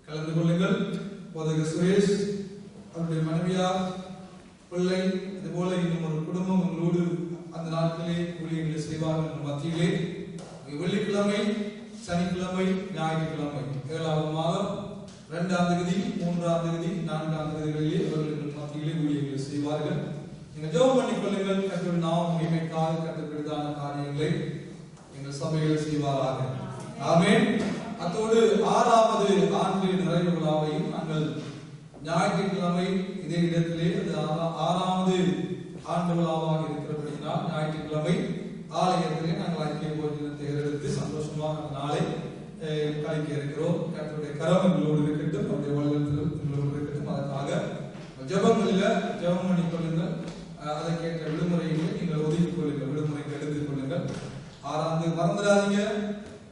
கலந்து கொள்ளுங்கள். போதகர் சுரேஷ் அவருடைய மனைவியார் பிள்ளை இதுபோல இன்னும் ஒரு குடும்பம் உங்களோடு அந்த நாட்களே ஊழியர்களை செய்வார்கள். மத்தியிலே வெள்ளிக்கிழமை, சனிக்கிழமை, ஞாயிற்றுக்கிழமை 7வது மாதம் 2ஆம் தேதி, 3ஆம் தேதி, 4ஆம் தேதிகளிலே அவர்களுக்கு மத்தியிலே ஊழியர்களை செய்வார்கள். நீங்கள் ஜெபம் பண்ணிக் கொள்ளுங்கள். கர்த்தருடைய நாமம் மகிமைக்காக கர்த்தருடையதான காரியங்களை எங்கள் சபையில் செய்வாராக. ஆமென். அத்தோடு 6வது ஆண்டு நிறைவு விழாவையும் நாங்கள் ஞாயிற்றுக்கிழமை இதே இடத்திலே 6வது ஆண்டு விழாவாக இருக்கிறபடினால் ஞாயிற்றுக்கிழமை ஆலயத்திலே நாங்கள் ஐக்கிய போஜனத்தை எடுத்து சந்தோஷமாக நாளை கழிக்க இருக்கிறோம். கர்த்தருடைய கரம் எங்களோடு இருக்கட்டும், அவருடைய வல்லத்தில் எங்களோடு இருக்கட்டும். அதற்காக ஜெபங்களில் ஜெபம் பண்ணி கொள்ளுங்கள். அதை கேட்ட விடுமுறைகளை நீங்கள் ஒதுக்கிக் கொள்ளுங்கள், விடுமுறைக்கு எடுத்துக் கொள்ளுங்கள். 6ஆம் தேதி மறந்துடாதீங்க.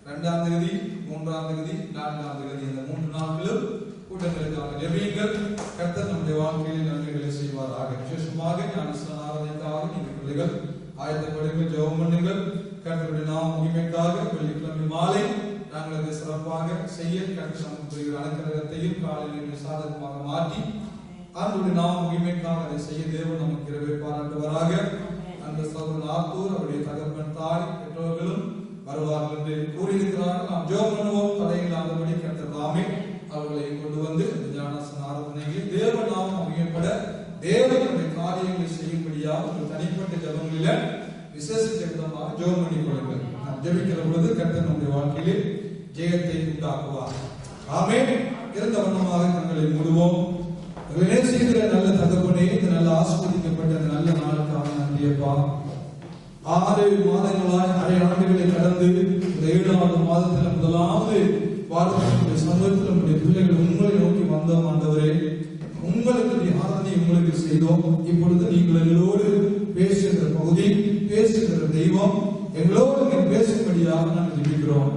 2ஆம் தேதி, 3ஆம் தேதி, 4ஆம் தேதி இந்த 3 நாட்களும் கூட்டங்களுக்காக ஜெபியுங்கள். கர்த்தர் நம்முடைய வாழ்க்கையில் நன்மைகளை செய்வாராக. விசேஷமாக ஞானஸ்நானத்துக்காக நீங்கள் பிள்ளைகள் ஆயத்தப்படுங்கள், ஜெபம் பண்ணுங்கள். கர்த்தருடைய நாம மகிமைக்காக வெள்ளிக்கிழமை மாலை நாங்கள் அதை சிறப்பாக செய்ய கர்த்தர் அனுக்கிரகத்தையும் காலையில் சாதகமாக மாற்றி ஆண்டவருடைய நாம மகிமைக்காக அதை செய்ய தேவன் நமக்கு இரவே பாராட்டுவாராக. அந்த சகோதரன் ஆத்தூர் அவருடைய தகப்பன் தாய் பெற்றோர்களும் வருவார்கள் என்று கூறியிருக்கிறார்கள். நாம் ஜெபம் பண்ணுவோம். தடையில்லாதபடி கர்த்தர் தாமே அவர்களை கொண்டு வந்து இந்த ஞானஸ்நான ஆராதனைகளில் தேவ நாமம் மகிமைப்பட தேவனுடைய காரியங்களை செய்யும்படியாக உங்கள் தனிப்பட்ட ஜெபங்களில் விசேஷித்த விதமாக ஜெபம் பண்ணி கொள்ளுங்கள். நாம் ஜெபிக்கிற பொழுது கர்த்தர் நம்முடைய வாழ்க்கையிலே ஜெயத்தை உண்டாக்குவார். ஆமென். இருந்த வண்ணமாக தங்களை மூடுவோம். செய்கிற நல்ல தகப்பனே, இந்த நல்ல ஆஸ்வதிக்கப்பட்ட நல்ல நாளுக்காக நன்றியப்பா. 6 மாதங்களாய் 6 ஆண்டுகளை கடந்து இந்த 7வது மாதத்தில் முதலாவது வாரத்தினுடைய சமூகத்தில் நம்முடைய பிள்ளைகள் உங்களை நோக்கி வந்தோம். ஆண்டவரே, உங்களுக்கு ஆராதனை உங்களுக்கு செய்தோம். இப்பொழுது நீங்கள் எங்களோடு பேசுகிற பகுதி, பேசுகிற தெய்வம் எங்களோடு பேசும்படியாக நாங்கள் ஜெபிக்கிறோம்.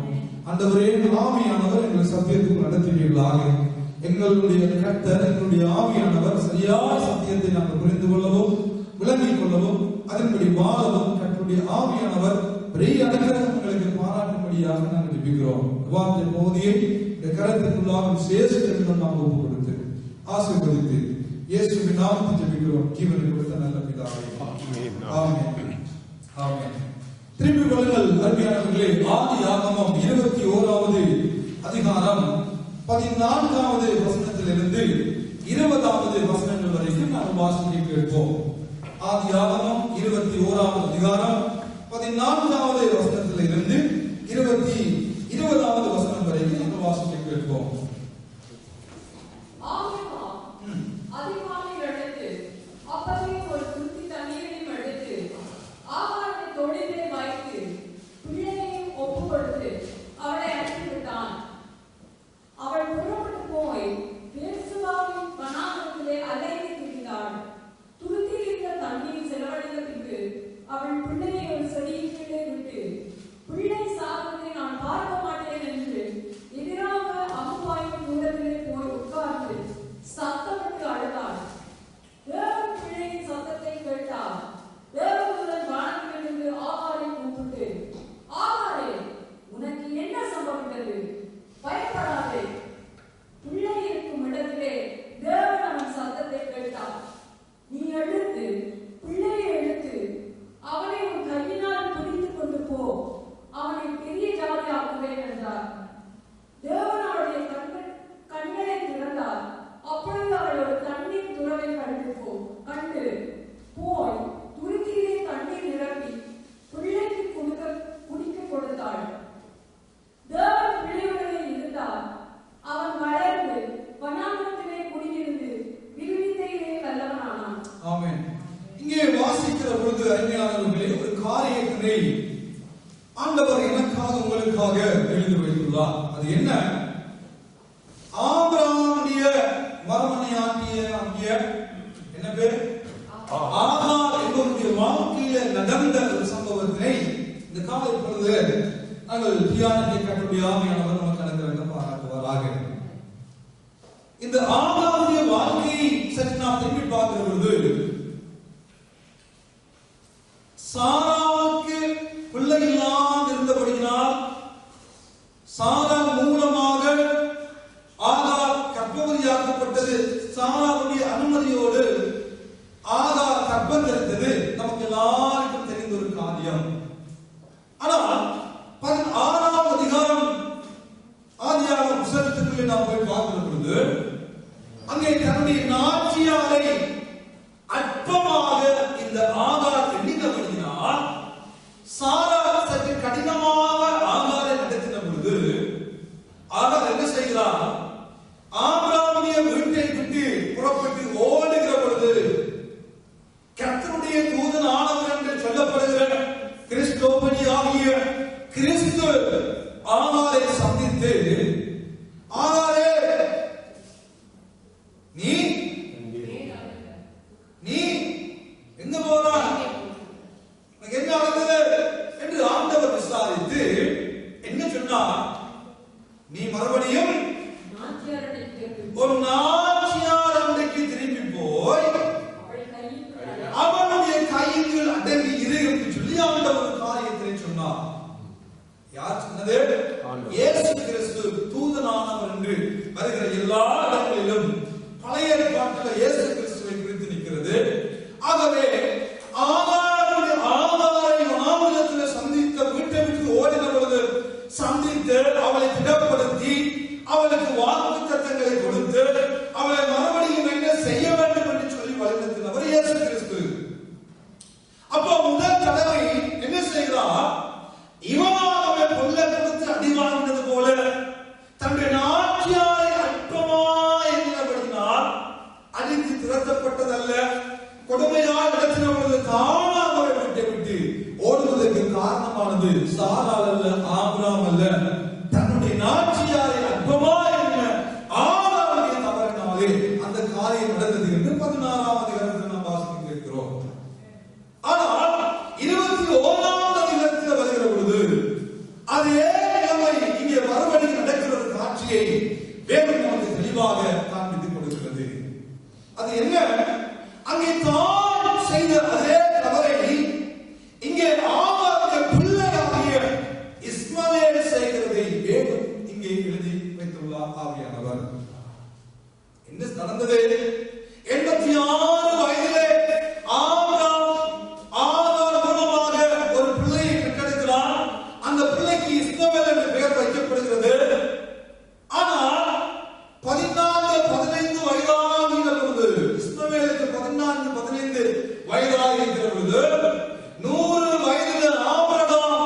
ஆண்டவரே, ஆவியானவர் எங்கள் சத்தியத்துக்கு நடத்துவீர்களாக. எங்களுடைய கர்த்தர், எங்களுடைய ஆவியானவர் சரியான சத்தியத்தை நாங்கள் புரிந்து கொள்ளவும் விளங்கிக் கொள்ளவும் அதன்படி வாழவும் கர்த்தருடைய ஆவியானவர் பெரிய அனுகிரகங்களுக்கு பாராட்டும்படியாக நாங்கள் ஜெபிக்கிறோம். வார்த்தை பகுதியை இந்த கரத்திற்குள்ளாக விசேஷித்த விதமாக ஒப்பு கொடுத்து ஆசீர்வதித்து இயேசுவின் நாமத்தில் ஜெபிக்கிறோம். ஜீவனை கொடுத்த நல்ல பிதாவே, ஆமென். ஆமென். திரும்பி கொள்ளுங்கள் அருமையானவர்களே. ஆதியாகமம் 21வது அதிகாரம் 14வது வசனத்திலிருந்து 20வது வசனங்கள் வரைக்கும் நாம் வாசிக்க கேட்போம். ஆதியாகமம் 21வது அதிகாரம் 14வது வசனத்திலிருந்து 20வது வசனம் வரைக்கும் நாம் வாசிக்க கேட்போம். அவள் புறப்பட்டு போய் பேர்சபாவின் வனாந்தரத்திலே அலைந்து திரிந்தாள். துருத்தியில் இருந்த தண்ணீர் செலவழிந்த பின்பு அவள் பிள்ளையை ஒரு செடியின் கீழே விட்டு, பிள்ளை சாவதை நான் பார்க்க மாட்டேன் என்று எதிராக அம்புவாயின் தூரத்திலே போய் உட்கார்ந்து சத்தமிட்டு அழுதாள். தேவன் பிள்ளையின் சத்தத்தை கேட்டார். தேவதூதன் வானத்திலிருந்து ஆகாரை கூப்பிட்டு, ஆகாரே, உனக்கு என்ன சம்பவித்தது? பயப்படாதே. பிள்ளை இருக்கும் இடத்திலே தேவன் அவன் சத்தத்தை கேட்டார். நீ எழுந்து பிள்ளையை எடுத்து அவனை உன் கையினால் பிடித்துக் கொண்டு போ, அவனை பெரிய ஜாதி ஆக்குவேன் என்றார். தேவன் அவளுடைய கண்களை திறந்தார். அப்பொழுது அவள் ஒரு தண்ணீர் துறவை கண்டு போய் துருத்தியிலே தண்ணீர் நிரப்பி பிள்ளைக்கு குடிக்க கொடுத்தாள். தேவன் பிள்ளையுடனே இருந்தார். அவன் வளர்ந்து வனாந்தரத்திலே குடியிருந்து விருவித்தையிலே வல்லவனானான். ஆமென். இங்கே வாசிக்கிற பொழுது அருமையானவர்களே, ஒரு காரியத்தை ஆண்டவர் எனக்காக உங்களுக்காக எழுதி வைத்துள்ளார். அது என்ன? ஆபிரகாமுடைய மறுமனையாட்டிய என்ன பேர்? ஆகார் என்பவருடைய வாழ்க்கையில நடந்த ஒரு சம்பவத்தினை இந்த காலை பொழுது நாங்கள் தியானிக்க கட்டுடைய ஆவியானவர் நமக்கு அனுகிரகம் பாராட்டுவாராக. இந்த ஆகாருடைய வாழ்க்கையை சற்று நாம் திரும்பி பார்க்கிற பொழுது சாராவுக்கு பிள்ளை இல்லாமல் இருந்தபடியினால் சாரா மூலம் தன்னுடைய நாச்சியாரை அற்பமாக இந்த ஆகார் எண்ணினபடியினால் சாரா சற்று கடினமாக ஆகாரை நடத்தின பொழுது ஆகார் என்ன செய்கிறார்? ஆபிரகாமுடைய வீட்டை விட்டு புறப்பட்டு ஓடுகிற பொழுது கர்த்தருடைய தூதன் ஆனவர் என்று சொல்லப்படுகிற கிறிஸ்தோபனி ஆகிய கிறிஸ்து ஆகாரை சந்தித்து, ஆகாரே நீ எங்க போறாய், என்ன நடந்தது என்று ஆண்டவர் விசாரித்து என்ன சொன்னார்? நீ மறுபடியும் ஒரு நாச்சியார் அன்றைக்கு திரும்பி போய் அவனுடைய கையில் அடங்கி இரு என்று சொல்லி ஆண்டவர் காரியத்தை சொன்னார். யார் சொன்னது? இயேசு கிறிஸ்து தூதனானவர் என்று வருகிற எல்லா இடங்களிலும் பழைய ஏற்பாட்டில் இயேசு கிறிஸ்துவை குறித்து நிற்கிறது. ஆகவே ஆகாரை வனாந்தரத்தில் சந்தித்த வீட்டை விட்டு ஓடின பொழுது சந்தித்து அவளை திடப்படுத்தி அவளுக்கு வாக்குத்தத்தங்களை கொடுத்து அவளை மறுபடியும் என்ன செய்ய வேண்டும் என்று சொல்லி வழிநடத்தினவர் இயேசு கிறிஸ்து. அப்போ முதல் தடவை என்ன செய்கிறார்? இவனாக கொல்ல கொடுத்து அடி வாங்கினது போல தன்னுடைய நாச்சியாரை அற்பமாய் எண்ணினபடினால் அடித்து திரட்டப்பட்டதல்ல, கொடுமையால் நடத்தின பொழுது தானாக விட்டு விட்டு ஓடுவதற்கு காரணமானது சாராள் அல்ல, ஆபிரகாம் அல்ல, தன்னுடைய நாச்சியாரை அற்பமாய் எண்ணின ஆகாருடைய தவறினாலே அந்த காரியம் நடந்தது என்று 16ஆம் அதிகாரத்தில் நாம் வாசிக்க கேட்கிறோம். ஆனால் 21ஆம் அதிகாரத்தில் வருகிற பொழுது அதே நிலைமை இங்கே மறுபடி நடக்கிற காட்சியை வேதம் நமக்கு தெளிவாக காண்பித்துக் கொடுக்கிறது. அது என்ன? அங்கே தான் செய்த அதே தவறை இங்கே ஆகாருடைய பிள்ளையாகிய இஸ்மவேல் செய்கிறதை வேதம் இங்கே எழுதி வைத்துள்ளார் ஆவியானவர். என்ன நடந்தது? 86 வயதிலே ஆகார் மூலமாக ஒரு பிள்ளையை பெற்றெடுக்கிறார். அந்த பிள்ளைக்கு இஸ்மவேல் என்று பெயர் வைக்கப்படுகிறது. ஆனால் 14-15 வயதாகிற பொழுது, இஸ்மவேலுக்கு 14-15 வயதாக இருக்கிற பொழுது 100 வயதில் ஆபிரகாம்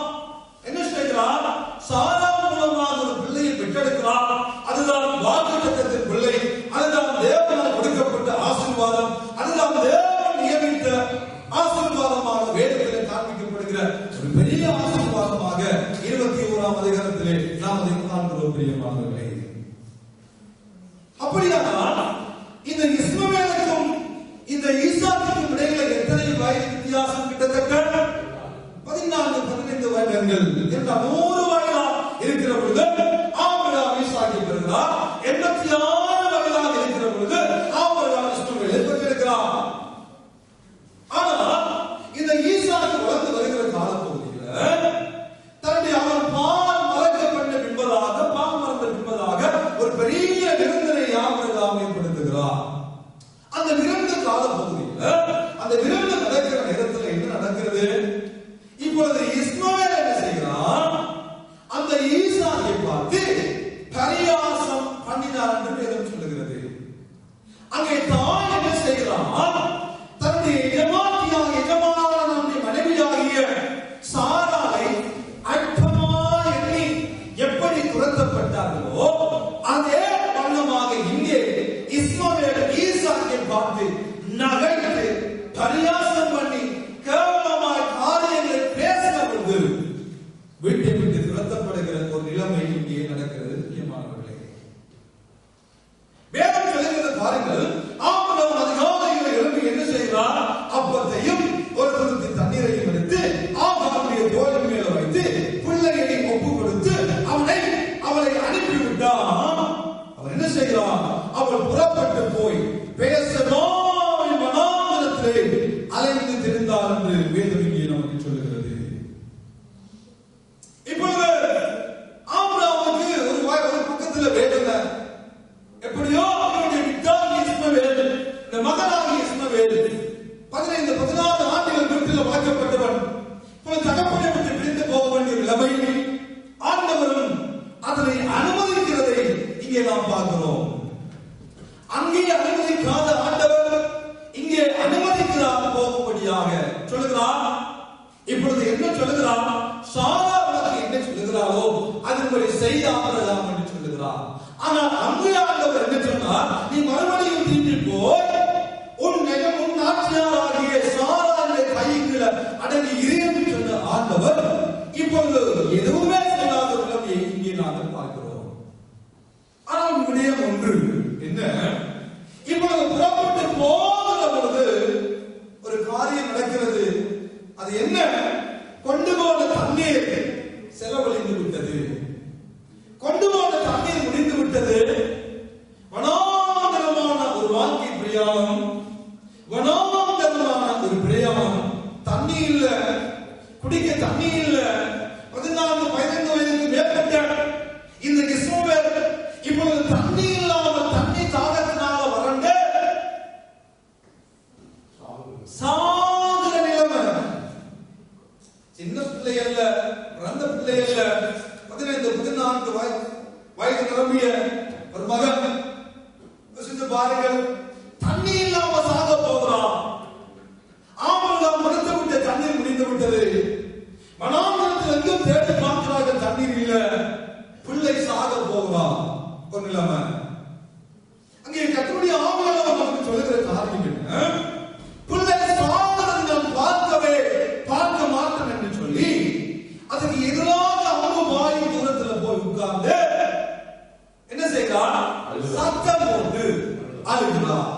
என்ன செய்கிறார்? சாரா மூலமாக ஒரு பிள்ளையை பெற்றெடுக்கிறார். அதுதான் வாக்குத்தத்தத்தின் பிள்ளை, அதுதான் தேவனால் கொடுக்கப்பட்ட ஆசீர்வாதம், அதுதான் தேவன் நியமித்த ஆசீர்வாதமாக வேதத்தில் காண்பிக்கப்படுகிற ஒரு பெரிய ஆசீர்வாதமாக 21ஆம் அதிகாரத்திலே நாம் அதை காண்கிறோம். பிரியமானவர்களே, அப்படியானால் இந்த இஸ்மவேலுக்கும் இந்த ஈசாக்குக்கும் இடையில எத்தனை வயது வித்தியாசம்? கிட்டத்தட்ட 14-15 வருடங்கள். 100 வயதா இருக்கிற பொழுது ஆபிரகாம் ஈசாக்கை பெறுகிறார். 86 வயதாக இருக்கிற பொழுது ஆபிரகாம் இஸ்மவேலை பெற்றிருக்கிறார். ஆனால் இந்த ஈசாக்கு வளர்ந்து வருகிற காலப்பகுதியில் தன்னுடைய அவன் பால் மறக்கப்பட்ட பின்பதாக ஒரு பெரிய விருந்தினை ஆபிரகாம் ஏற்படுத்துகிறார். அந்த விருந்து காலப்பகுதியில் அந்த விருந்து நடக்கிற நேரத்தில் என்ன நடக்கிறது? இப்பொழுது இஸ்மவேல் என்ன செய்கிறான்? அந்த ஈசாக்கை பார்த்து பரியாசம் பண்ணினார் என்று வேதம் சொல்லுகிறது. அங்கே தான் என்ன செய்கிறான்? தன்னுடைய எஜமான மனைவியாகிய சாராளை அற்பமாய் எண்ணி எப்படி துரத்தப்பட்டார்களோ அதே வண்ணமாக இங்கே இஸ்மவேல் ஈசாக்கை பார்த்து நகைத்து பரியாசம் பண்ணி கேவலமாய் காரியங்களை பேசின பொழுது வீட்டை விட்டு துரத்தப்படுகிற ஒரு நிலைமை இங்கே நடக்கிறது. முக்கியமானவர்களே, வேதம் சொல்லுகிறது பாருங்கள். ஆபிரகாம் அதிகாலையில் எழுப்பி என்ன செய்கிறார்? அப்பத்தையும் ஒரு துருத்தி தண்ணீரையும் எடுத்து ஆகாருடைய தோளின் மேல வைத்து பிள்ளையை ஒப்பு கொடுத்து அவளை அனுப்பிவிட்டான். அவன் என்ன செய்கிறான்? அவள் புறப்பட்டு போய் பேசலாம் வனாந்தரத்திலே அலைந்து திரிந்தாள் என்று வேதம் இங்கே நமக்கு சொல்லுகிறது. இப்பொழுது ஆபிரகாமுக்கு ஒரு பக்கத்தில் வேதனை எப்படியோ அவனுடைய வித்தாகி இஸ்மவேல், இந்த மகனாகி இஸ்மவேல் 15-16 ஆண்டுகள் வீட்டில் வளர்க்கப்பட்டவன் தகப்பனை விட்டு பிரிந்து போக வேண்டிய நிலைமை ஆண்டவரும் அதனை அனுமதிக்கிறதை இங்கே நாம் பார்க்கிறோம். அங்கே அனுமதிக்க அதன்படி செய்த ஆபரகாம் என்று சொல்லுகிறார். ஆனால் அங்கே ஆண்டவர் என்ன சொன்னார்? நீ மறுபடியும் திரும்பி போய் உன் நாச்சியாராகிய சாராளுடைய கைக்குள்ள அடங்கி இரு என்று சொன்ன ஆண்டவர் இப்பொழுது எதுவுமே சொல்லாத நிலைமையை இங்கே நாங்கள் பார்க்கிறோம். ஆனால் விடயம் ஒன்று என்ன, இப்பொழுது புறப்பட்டு போகிற பொழுது ஒரு காரியம் நடக்கிறது. அது என்ன? கொண்டு போன தண்ணீர் செலவழிந்து விட்டது. கொண்டு போன தண்ணீர் முடிந்து விட்டது. வனாந்தரமான ஒரு வாழ்க்கை பிரயாணம், வனாந்தரமான ஒரு பிரயாணம். தண்ணி இல்ல, குடிக்க தண்ணி இல்ல. 14-15 வயதுக்கு மேற்பட்ட இந்த இஸ்ரவேல் இப்பொழுது தண்ணி இல்லாமல் தண்ணி தாகத்தினால வறண்ட சாகுற நிலைமை. சின்ன பிள்ளை அல்ல, பிறந்த பிள்ளை அல்ல, 15-14 வயது நிரம்பிய ஒரு மகன். பாருங்கள், தண்ணி இல்லாம சாக போகிறான். ஆபரகாம் முடித்து விட்ட தண்ணீர் முடிந்து விட்டது. வனாந்தரத்தில் எங்கும் தேடி பார்க்கிறார்கள், தண்ணீர் இல்ல. பிள்ளை சாக போகிறான். ஒரு நிலைமை. அங்கே கர்த்தருடைய ஆவியானவர் நமக்கு சொல்லுகிற காரியம் என்ன? பிள்ளை சாகிறதை நாம் பார்க்க மாட்டோம் என்று சொல்லி அதுக்கு எதிராக அவங்க வாயின் தூரத்தில் போய் உட்கார்ந்து என்ன செய்கிறார்? சத்தம் போட்டு அழுகிறார்.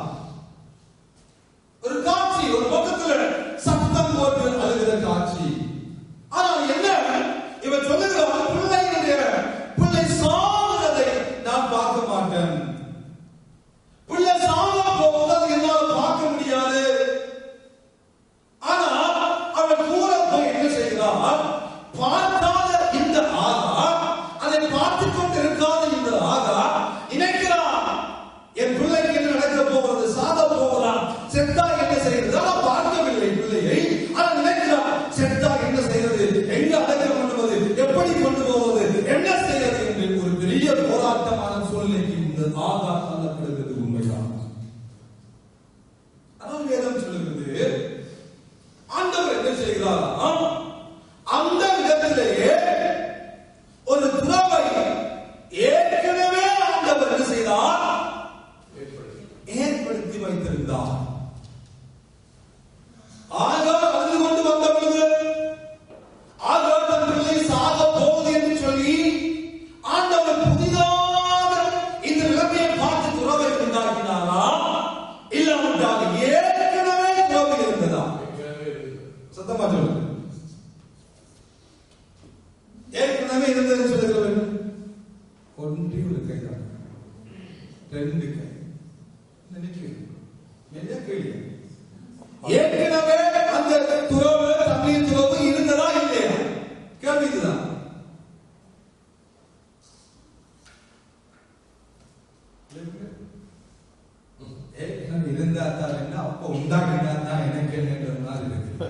ஒரு காட்சி, ஒரு பக்கத்துல சத்தம் போட்டு அழுகிற காட்சி. ஆனால் என்ன இவன் சொல்லுகிறான்? பிள்ளை சாகிறதை நான் பார்க்க மாட்டேன். பிள்ளை சாக போவது அதை என்னால் பார்க்க முடியாது. ஆனா அவன் கூட போய் என்ன செய்கிறான்? பார்க்காத இந்த ஆகா, அதை பார்த்துக் கொண்டு இருக்காத இந்த ஆகா நினைக்கிறான், என் பிள்ளைக்கு என்ன நடக்க போகிறது? சாக போகிறான். செத்தா என்ன செய்யறது? ஆனால் பார்க்கவில்லை பிள்ளையை. ஆனால் நினைக்கிறான், செத்தா என்ன செய்யறது? எங்க அடக்கம் பண்ணுவது? எப்படி கொண்டு போவது? என்ன செய்யறது என்று ஒரு பெரிய போராட்டமான சூழ்நிலைக்கு இந்த ஆகா தள்ளப்படுகிறது. உண்மைதான். ஆனால் வேதம் சொல்லுகிறது, ஆண்டவர் என்ன செய்கிறார்? அந்த இடத்திலேயே ஒரு துறவை ஏற்கனவே ஆண்டவர் என்ன செய்தார்? ஏற்படுத்தி வைத்திருந்தார். ஆகார் அழுது கொண்டு வந்த பொழுது, ஆகார் தன் பிள்ளை சாக போகுது என்று சொல்லி ஆண்டவர் புதிதாக இந்த நிலைமையை பார்த்து துறவை உண்டாக்கினாரா? இல்லாவிட்டால் ஏற்கனவே துறவை இருந்ததா? சத்தமா சொல்லுங்க. ஏற்கனவே இருந்தது சொல்லுகிறேன். ஒன்றே ஒரு கை தான், 2 கை கேள்வி. ஏற்கனவே அந்த துறவு, தண்ணீர் துறவு இருந்ததா இல்லையா? கேள்வி இதுதான். ஏற்கனவே இருந்தா தான் என்ன, அப்ப உண்டாக்கினா தான் எனக்கு என்னன்ற மாதிரி இருக்கு.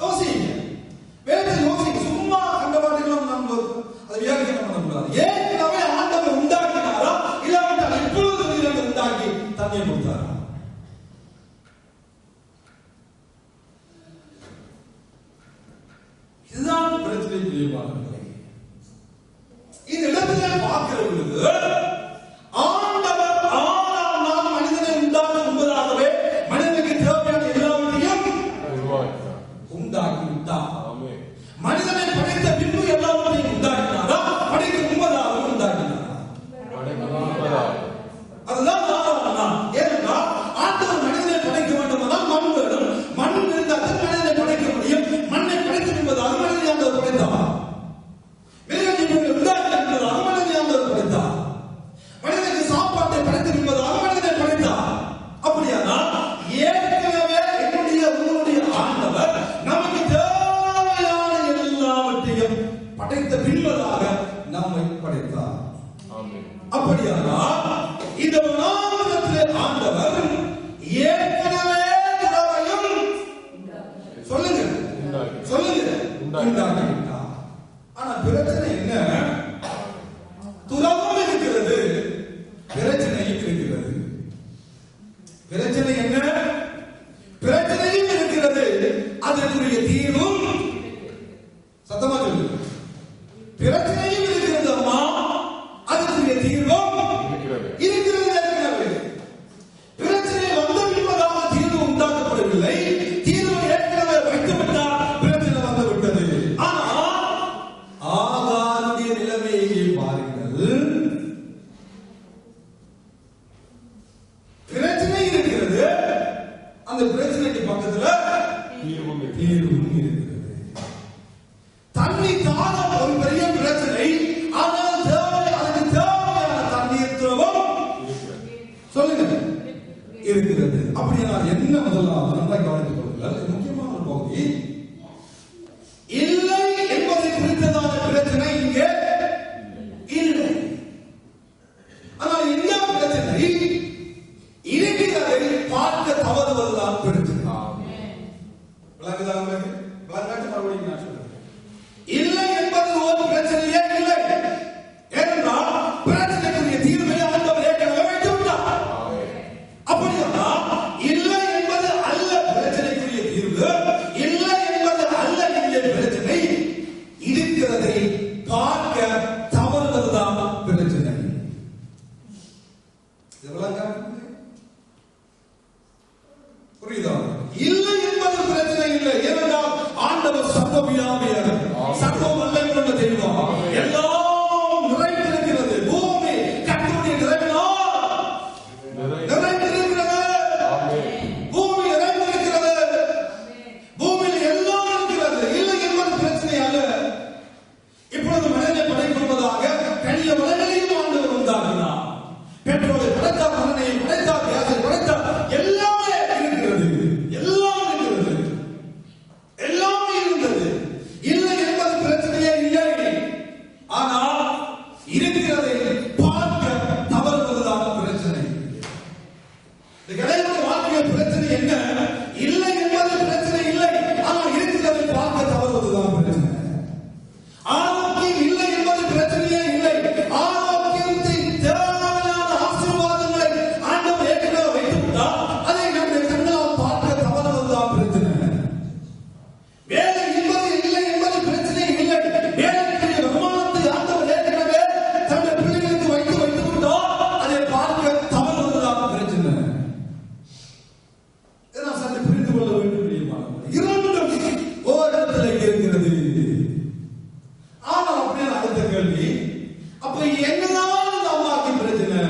யோசிங்க, வேற யோசிங்க. சும்மா கண்டபாட்டிலும் நம்ம அதை வியாக்கியானம் பண்ணக்கூடாது. ஏற்கனவே ஆண்டவர் உண்டாக்கினாரா, இல்லாவிட்டால் இப்பொழுது உண்டாக்கி தண்ணீர் கொடுத்தாரா? இதுதான் பிரச்சனை. பிரியமானவர்களே, இந்த இடத்துல பார்க்கிற பொழுது ஆண்டவர் நாம் மனிதனை உண்டாக்க முன்பதாகவே மனிதனுக்கு தேவையான எல்லாவற்றையும் உண்டாக்கி விட்டார். மனிதனை படைத்த பின்பு எல்லாவற்றையும் உண்டாக்கினாரா? படைக்க முன்பதாக உண்டாக்கினாரா? அதுதான் ஏனென்றால் ஆண்டவர் மனிதனை படைக்க வேண்டுமானால் மண் வேணும். மண் இருந்தால் மனிதனை படைக்க முடியும். மண்ணை படைத்து என்பதாக மனிதனை ஆண்டவர் படைத்தார். மிருகஜீவன்கள் உண்டாக்கி என்பதாக மனிதனை ஆண்டவர் படைத்தார். மனிதனுக்கு சாப்பாட்டை படைத்து என்பதாக மனிதனை படைத்தார். அப்படியானால் ஏற்கனவே என்னுடைய உங்களுடைய ஆண்டவர் நமக்கு தேவையான எல்லாவற்றையும் படைத்த பின்பதாக நம்மை படைத்தார். அப்படியானால் இந்த வனாந்தரத்திலே ஆண்டவர் ஏற்கனவே துறவையும் சொல்லுங்க உண்டாக்கிவிட்டார். ஆனா பிரச்சனை என்ன? துறவும் இருக்கிறது, பிரச்சனையும் இருக்கிறது. பிரச்சனை என்ன? பிரச்சனையும் இருக்கிறது, அதற்குரிய தீர்வும். சத்தமா சொல்லுங்க. பிரச்சனையும் இருக்கிறது. இருக்கிறதை பார்க்க தவறுவதுதான் பிரச்சனை. இந்த வாழ்க்கையில் பிரச்சனை என்ன? இல்லை என்பது பிரச்சனை இல்லை, ஆனால் இருக்கிறதை பார்க்க தவறுவதுதான் பிரச்சனை. ஆரோக்கியம் இல்லை என்பது பிரச்சனையே இல்லை. ஆரோக்கியத்தை தேவையான ஆசீர்வாதங்களை ஆண்டவர் ஏற்கனவே வைத்துவிட்டால் அதை நம்முடைய கண்ணால் பார்க்க தவறுவதுதான் பிரச்சனை. வேலை என்பது இல்லை என்பது பிரச்சனை இல்லை. வேலைக்குரிய வருமானத்தை ஆண்டவர் ஏற்கனவே தன்னுடைய பிள்ளைகளுக்கு வைத்துவிட்டால் அதை பார்க்க தவறுவதுதான் பிரச்சனை. இதை நாம் சற்று புரிந்து கொள்ள வேண்டும். இரண்டும் ஓரிடத்தில் இருக்கிறது. ஆனால் அப்படியே அடுத்த கேள்வி, அப்ப என்னதான் இந்த அம்மாவுக்கு பிரச்சனை?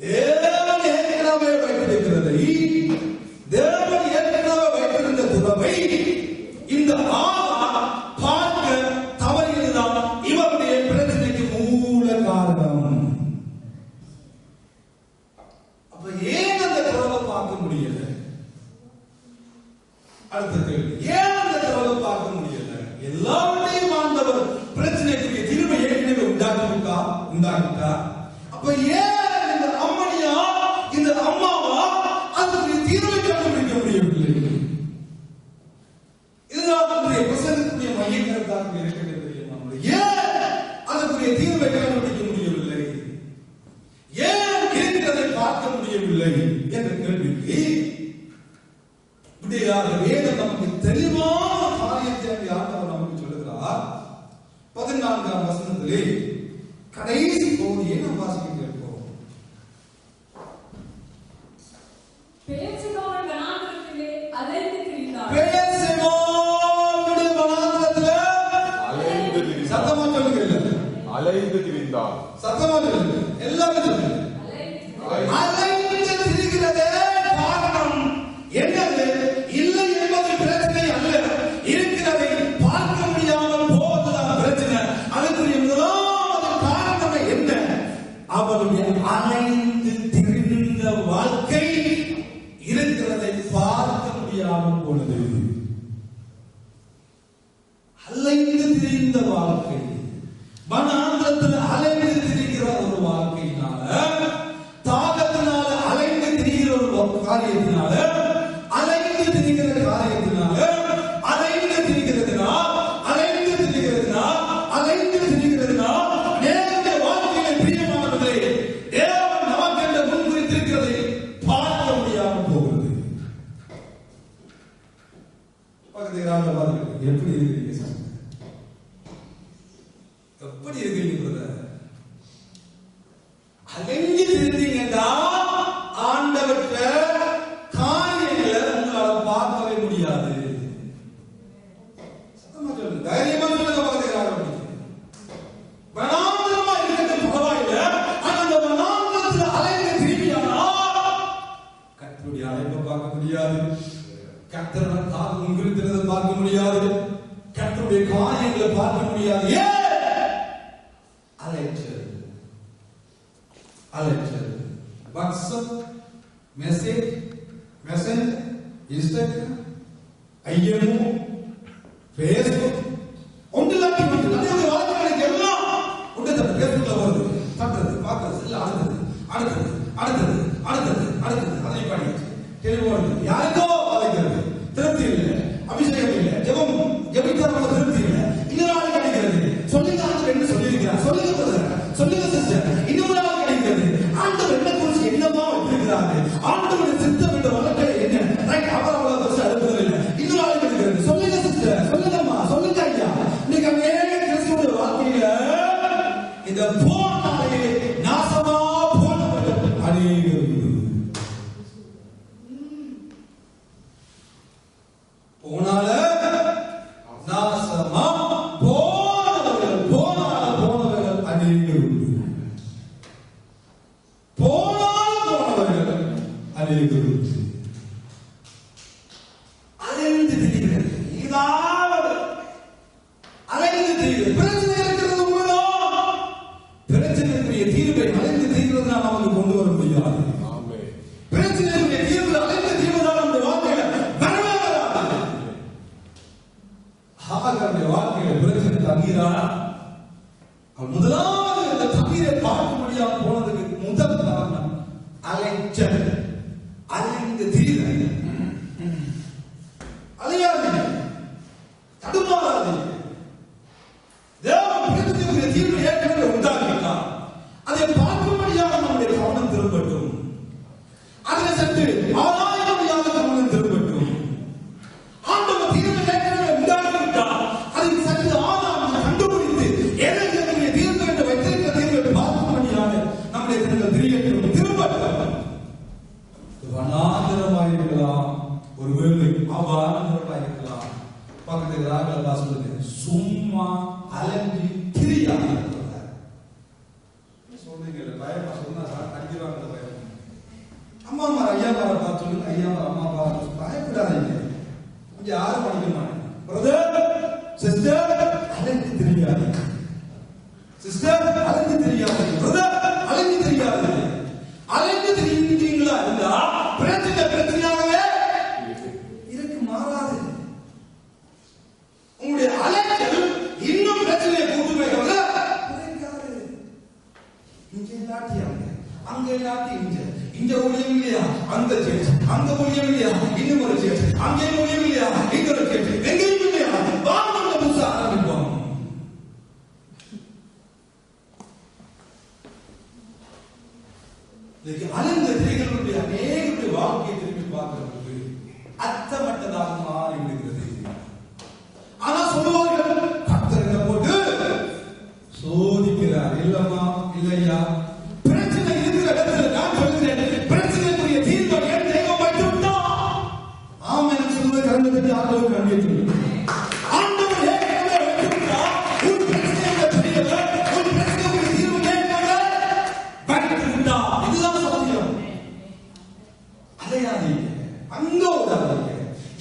தேவன் ஏற்கனவே வைத்திருக்கிறதை, தேவன் ஏற்கனவே வைத்திருந்த துறவை இந்த ஆமா பார்க்க தவறியதுதான் இவருடைய பிரச்சனைக்கு மூல காரணம். அப்ப ஏன் அந்த துறவை பார்க்க முடியல? அடுத்த கேள்வி, ஏன் அந்த துறவை பார்க்க முடியல? எல்லாவற்றையும் ஆண்டவர் பிரச்சனைக்குரிய தீர்வை ஏற்கனவே உண்டாக்கிட்டா. அப்ப ஏன் இந்த அம்மனியா, இந்த அம்மாவா அதுக்குரிய தீர்வை கண்டுபிடிக்க முடியவில்லை? இதுதான் பிரசனத்துக்குரிய மைய கருத்தாக இருக்கிறது. ஏன் அதுக்குரிய தீர்வை கண்டுபிடிக்க முடியவில்லை? ஏன் இருக்கிறதை பார்க்க முடியவில்லை என்ற கேள்விக்கு வேதம் நமக்கு தெளிவான காரியத்தை ஆண்டவர் நமக்கு சொல்லுகிறார். 14ஆம் வசனத்திலே கடைசி பகுதியை நாம் வாசிக்க கேட்போம். பெயர்செபாவின் வனாந்தரத்திலே அலைந்து திரிந்தார். பெயர்செபாவின் வனாந்தரத்திலே அலைந்து திரிந்தார். சத்தமா சொல்லுங்க. அலைந்து திரிந்தார். சத்தமா சொல்லுங்க. எல்லாரும் சொல்லுங்க. அலைந்து திரிகிறதே காரணம் என்னது? இல்லை என்பது பிரச்சனை அல்ல, இருக்கிறதை பார்க்க முடியாமல் போவதுதான் பிரச்சனை. அதுக்குரிய முதலாவது காரணம் என்ன? அவருடைய அலைந்து திரிந்த வாழ்க்கை இருக்கிறதை பார்க்க முடியாமல் போனது. அலைந்து திரிந்த வாழ்க்கை, வனாந்தரத்தில் அலைந்து திரிகிற ஒரு வாழ்க்கையினால, தாகத்தினால அலைந்து திரிகிற ஒரு காரியத்தினால, அலைந்து திரிகிற காரியத்தினால, அலைந்து திரிகிறதுனா நேரடிய வாழ்க்கையில பிரியமானவர்களே, தேவன் நமக்கு முன் குறித்திருக்கிறதை பார்க்க முடியாமல் போகிறது. பக்கத்தில் பாருங்கள், எப்படி இருக்கிறீங்க சார்? எப்படி இருக்கிறீங்க பிரதர்? அலைஞ்சு திரிந்தீங்கன்னா ஆண்டவற்ற காரியங்களை உங்களால பார்க்கவே முடியாது. சத்தமா சொல்லுங்க, தைரியமா சொல்லுங்க. பக்கத்தில் வனாந்தரமா இருக்கிறது பரவாயில்லை, ஆனா அந்த வனாந்தரத்துல அலைந்து திரும்பியானா கர்த்தருடைய அழைப்பை பார்க்க முடியாது, கர்த்தரோட தாகம் உங்களுக்கிறத பார்க்க முடியாது, கர்த்தருடைய காரியங்களை பார்க்க முடியாது. ஏன்? அலைச்சல். WhatsApp message, Instagram, IMO, Facebook, ஒன்றிலாட்டி நிறைய வாழ்க்கைகளுக்கு எல்லாம் உண்டு. ஃபேஸ்புக்ல வருது, தட்டுறது, பார்க்கறது, இல்ல அடுத்தது அதை பாடி டெலிஃபோன் யாருக்கோ அழைக்கிறது, திருப்தி இல்லை, அபிஷேகம் இல்லை, ஜெபிக்கிறவங்க திருப்தி இல்லை, இன்னொரு ஆள் கிடைக்கிறது, சொல்லுங்க என்ன சொல்லியிருக்கிறார், சொல்லுங்க சிஸ்டர், இன்னொரு ஆள் கிடைக்கிறது. ஆண்டவர் என்ன குறிச்சு என்னமா வச்சிருக்கிறாரு, ஆண்டவருடைய சித்தம் என்ற வழக்கை என்ன, அவர் அவ்வளவு வருஷம் அனுப்புறது இல்லை, இன்னொரு ஆள் கிடைக்கிறது. சொல்லுங்க சிஸ்டர், சொல்லுங்கம்மா, சொல்லுங்க ஐயா. இன்னைக்கு அநேக கிறிஸ்துவோட வாழ்க்கையில இந்த போனாலே நாசமா போனவர்கள் அநேகர். போனால நாசமா போனவர்கள் அநேகர். போனவர்கள் அநேகர். அலைந்து திரிகிறது, ஏதாவது அலைந்து திரிகிறது. பிரச்சனை இருக்கிறது உண்மைதான், பிரச்சனை முதலாவது இந்த தண்ணீரை பார்க்க முடியாம போனதுக்கு முதல் காரணம் அலைச்சல். அலைந்து திரிதல். அலையாதீங்க, தடுமாறாதீங்க. தேவன் பிரச்சனைக்குரிய தீர்வு ஏற்கனவே உண்டாக்கிட்டார். அதை பார்க்கும்படியாக நம்முடைய கவனம் திரும்பட்டும். அதில் சற்று ஆராயும்படியாக கவனம் திரும்பட்டும். ஆண்டவர் தீர்வு ஏற்கனவே உண்டாக்கிவிட்டார். அதை சற்று ஆராய்ந்து கண்டுபிடித்து ஏற்கனவே தீர்வு என்று வைத்திருக்கிற தீர்வை பார்க்கும்படியாக நம்முடைய கண்கள் திரியட்டும், திரும்பட்டும். வனாந்தரமாயிருக்கலாம், ஒருவேளை அவாந்தரமாயிருக்கலாம். பக்கத்தில் ராகலா சொல்லுங்க, சும்மா அலைஞ்சி திரியாம சொல்றீங்க. பயமா சொன்னா அடிக்கிறாங்க. பயம் அம்மா அம்மா ஐயா பார பார்த்து சொல்லுங்க. ஐயா அம்மா பார பயப்படாதீங்க. கொஞ்சம் யாரும் படிக்க மாட்டேங்க. பிரதர் சிஸ்டர் அலைஞ்சி தெரியாது. சிஸ்டர் அலைஞ்சி தெரியாது. பிரதர் அலைஞ்சி தெரியாது. அலைஞ்சி தெரியுங்களா இருந்தா பிரச்சனையாகவே இருக்கு, மாறாது. உங்களுடைய அலைச்சல் இன்னும் பிரச்சனையை கூட்டுமே தவிர குறைக்காது. இங்க இல்லாட்டி அங்க இல்லாட்டி இங்க ஊழியம் இல்லையா, அந்த சேர்ச், அங்க ஊழியம் இல்லையா, இன்னும் ஒரு சேர்ச், அங்கே ஊழியம் இல்லையா, இங்க ஒரு சேர்ச், எங்கேயும் இல்லையா, வாங்க புதுசா ஆரம்பிப்போம். அலைந்த திரைகளுடைய அநேகருடைய வாழ்க்கையை திரும்பி பார்க்கிறது அர்த்தமற்றதாக மாறி விடுகிறது. ஆனா சொல்லுவார்கள், கர்த்தரை போட்டு சோதிக்கிறார். இல்லம்மா, இல்லையா, பிரச்சனை இருக்கிற இடத்துல நான் சொல்கிறேன், பிரச்சனைக்குரிய தீர்வை ஏன் தெய்வம் வைத்து விட்டார். ஆமென் சொல்லுவது கரண்டத்தை ஆண்டவர் கண்டித்து ஆண்டவர் ஏற்கனவே வைத்து விட்டார். ஒரு பிரச்சனையை தெரியல, ஒரு பிரச்சனைக்குரிய தீர்வு ஏற்கனவே வைத்து விட்டார். இதுதான் சத்தியம். அலையாதீங்க, அங்க ஓடாதீங்க,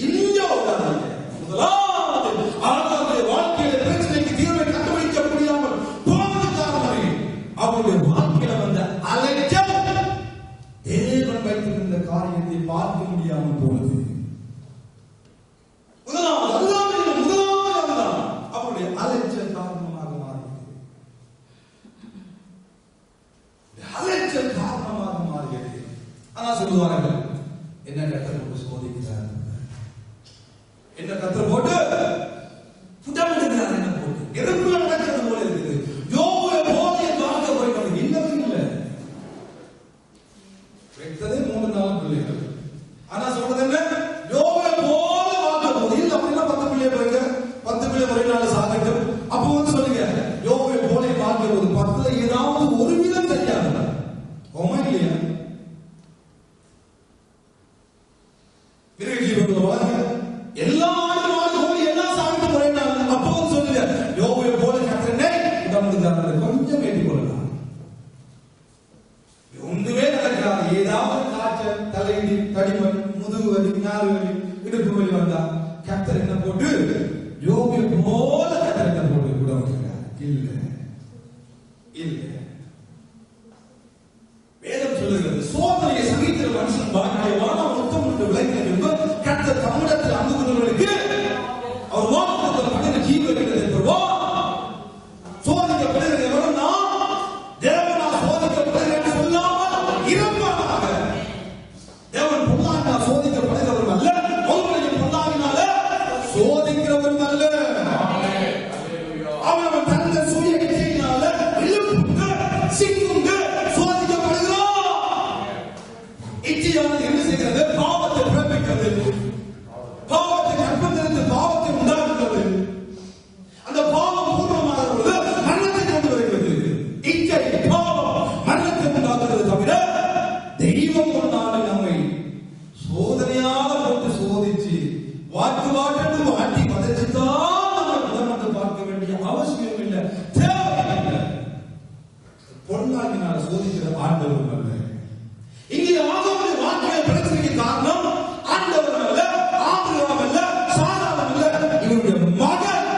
இங்க ஓடாதீங்க. முதலாவது ஆண்டவருடைய வாழ்க்கையில பிரச்சனைக்கு தீர்வை கண்டுபிடிக்க முடியாமல் போனது காரணமே அவருடைய வாழ்க்கையில வந்த அலைச்சல். தேவன் வைத்திருந்த காரியத்தை பார்க்க முடியாமல் போனது. முதலாவது அவருடைய அலைச்சல் காரணமாக மாறியது. அலைச்சல் காரணமாக மாறியது. ஆனா சொல்லுவார்கள், என்ன கத்தர் போட்டு சோதிக்கிறார், என்ன கத்தர் போட்டு புடமிடுகிறார், என்ன போட்டு நெருப்புல நடக்கிறது போல இருக்குது. யோபுவை போல பார்க்க போய் இல்லவே இல்லை. வைத்ததே 3 4 பிள்ளைகள். ஆனா சொல்றது என்ன, யோபுவை போல பார்க்க போது இல்ல. அப்படின்னா 10 பிள்ளை போய்ங்க, 10 பிள்ளை ஒரே நாள் சாகட்டும். அப்போ வந்து சொல்லுங்க, யோபுவை போல பார்க்க போது 10ல ஏதாவது ஒரு விதம் தெரியாது. ஓமா இல்லையா? பிறகு ஜீவனுக்கு வாழ்க்கை எல்லா எல்லாம் சாப்பிட்டு போறேன். அப்போ சொல்லுங்க, யோபுவை போல கத்தரனே கொஞ்சம் கேட்டுக் கொள்ளலாம். ஒன்றுமே நடக்காது. ஏதாவது காய்ச்சல், தலைவலி, தடிமன், முதுகு வலி, நாறு வலி, இடுப்பு வலி வந்தா கத்தர் என்ன போட்டு யோபுவை போல கத்தர் என்ன போட்டு கூட வைக்கிறார். இல்ல இல்ல, வேதம் சொல்லுகிறது, சோதனையை சகிக்கிற மனுஷன் பாக்கியவான், அவன் உத்தமன் என்று விளங்கின கர்த்தர் தம்மிடத்தில் அன்புள்ளவர்களுக்கு அவர் வாக்குத்தத்தம் பண்ணின ஜீவனை பெறுவார். சோதிக்கப்படுகிறது எவருன்னா தேவனா சோதிக்கப்படுகிறது என்று சொல்லாமல் இருப்பானாக. தேவன் பொல்லாங்கா சோதிக்கப்படுகிறவரும் அல்ல, ஒருவரையும் பொல்லாங்கினால சோதிக்கிறவரும் அல்ல. அவன் தந்த சுய இச்சையினால இழுப்புண்டு சிக்குண்டு சோதிக்கப்படுகிறான். இச்சையானது என்ன செய்கிறது? பாவத்தை பிறப்பிக்கிறது, பாவத்தை கற்பத்திலிருந்து பாவத்தை உண்டாக்குகிறது. அந்த பாவம் பூர்வமாக பொழுது மரணத்தை கொண்டு வருகிறது. இச்சை பாவம் மரணத்தை உண்டாக்குறது தவிர தெய்வம் ஒரு நாள் நம்மை சோதனையாக போட்டு சோதிச்சு வாட்டு வாட்டி பதச்சுதான் உதாரணத்தை பார்க்க வேண்டிய அவசியம் இல்லை, தேவையில்லை. பொன்னாக்கினால சோதிக்கிற ஆண்டவர் அல்ல. இங்கே ஆகாவுடைய வாழ்க்கையை பிரச்சனைக்கு காரணம் ஆண்டவர் அல்ல, ஆபிரகாம் அல்ல, சாராள் அல்ல, இவருடைய மகன்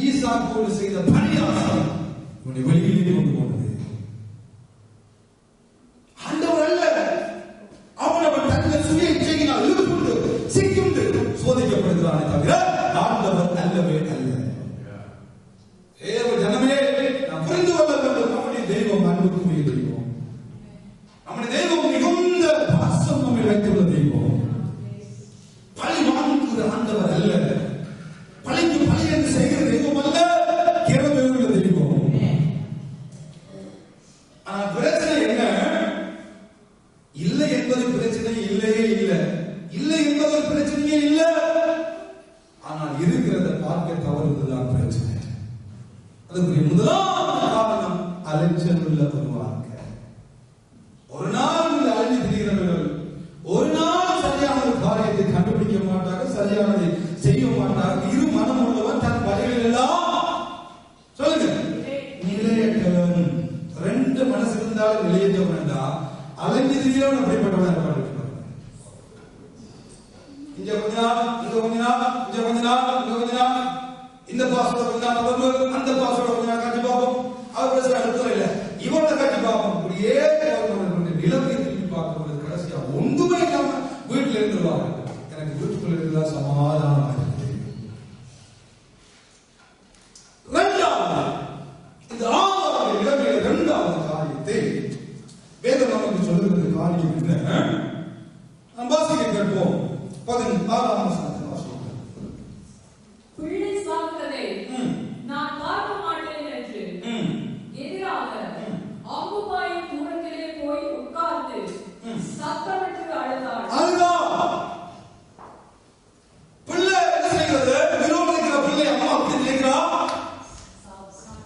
ஈசாக்கோடு செய்த பரியாசம் இவனை வெளியிலே கொண்டு போனது. ஆண்டவர் அல்ல, அவனவன் தன்னை சுய இச்சையினால் இழுப்புண்டு சிக்குண்டு சோதிக்கப்படுகிறானே தவிர ஆண்டவர் அல்லவே அல்ல. தேவ ஜனமே, நான் புரிந்து அன்புக்குரிய தெய்வம். நம்முடைய தெய்வம் மிகுந்த பாசம் நம்மை வைத்துள்ள தெய்வம். பழி வாங்குகிற ஆண்டவர் அல்ல, பழிக்கு பழி என்று செய்கிற தெய்வம் அல்ல, கிருபை உள்ள தெய்வம். ஆனால் பிரச்சனை என்ன? இல்லை என்பது பிரச்சனை இல்லையே இல்லை, இல்லை என்பது ஒரு பிரச்சனையே இல்லை. ஆனால் இருக்கிறத பார்க்க தவறுவதுதான் பிரச்சனை. அதுக்கு முதலாவது காரணம் அலைச்சல் உள்ள ஒரு வாழ்க்கை. ஒரு நாள் இந்த அலைஞ்சு திரிகிறவர்கள் ஒரு நாள் சரியான ஒரு காரியத்தை கண்டுபிடிக்க மாட்டார்கள், சரியானதை செய்ய மாட்டார்கள். இரு மனம் உள்ளவன் தன் வழிகள் எல்லாம் சொல்லுங்க நிலையற்றவன். ரெண்டு மனசு இருந்தாலும் நிலையற்ற வேண்டாம். அலைஞ்சு திரிகிறவன் அப்படிப்பட்டவன் இருப்பான். இங்க கொஞ்ச நாள், இங்க கொஞ்ச நாள், இங்க கொஞ்ச நாள், இங்க கொஞ்ச நாள், இந்த பாஸ்வேர்டு கொஞ்ச நாள் தொடர்ந்து அந்த பாஸ்வேர்டு கொஞ்ச நாள் காட்டி பார்ப்போம். அவர் பேசுற அடுத்தது இல்ல, இவனை காட்டி பார்ப்போம். இப்படியே நிலைமையை திரும்பி பார்க்கறது கடைசியா ஒன்றுமே இல்லாம வீட்டுல இருந்துருவாங்க. எனக்கு வீட்டுக்குள்ள இருந்தா சமாதானமா இருக்கு. இரண்டாவது, இந்த ஆறாவது நிலைமையில இரண்டாவது காரியத்தை வேதம் நமக்கு சொல்லுகிறது. காரியம் என்ன? நாம் வாசிக்க கேட்போம். 16ஆம் வசனத்தை வாசிப்போம். பிள்ளை சாகிறதை நான் பார்க்க மாட்டேன் என்று எதிராக அம்புபாயின் தூரத்திலே போய் உட்கார்ந்து சத்தமிட்டு அழுதாள். பிள்ளை என்ன செய்கிறது? விரோதம் இருக்கிற பிள்ளை அம்மா அப்படி நினைக்கிறா,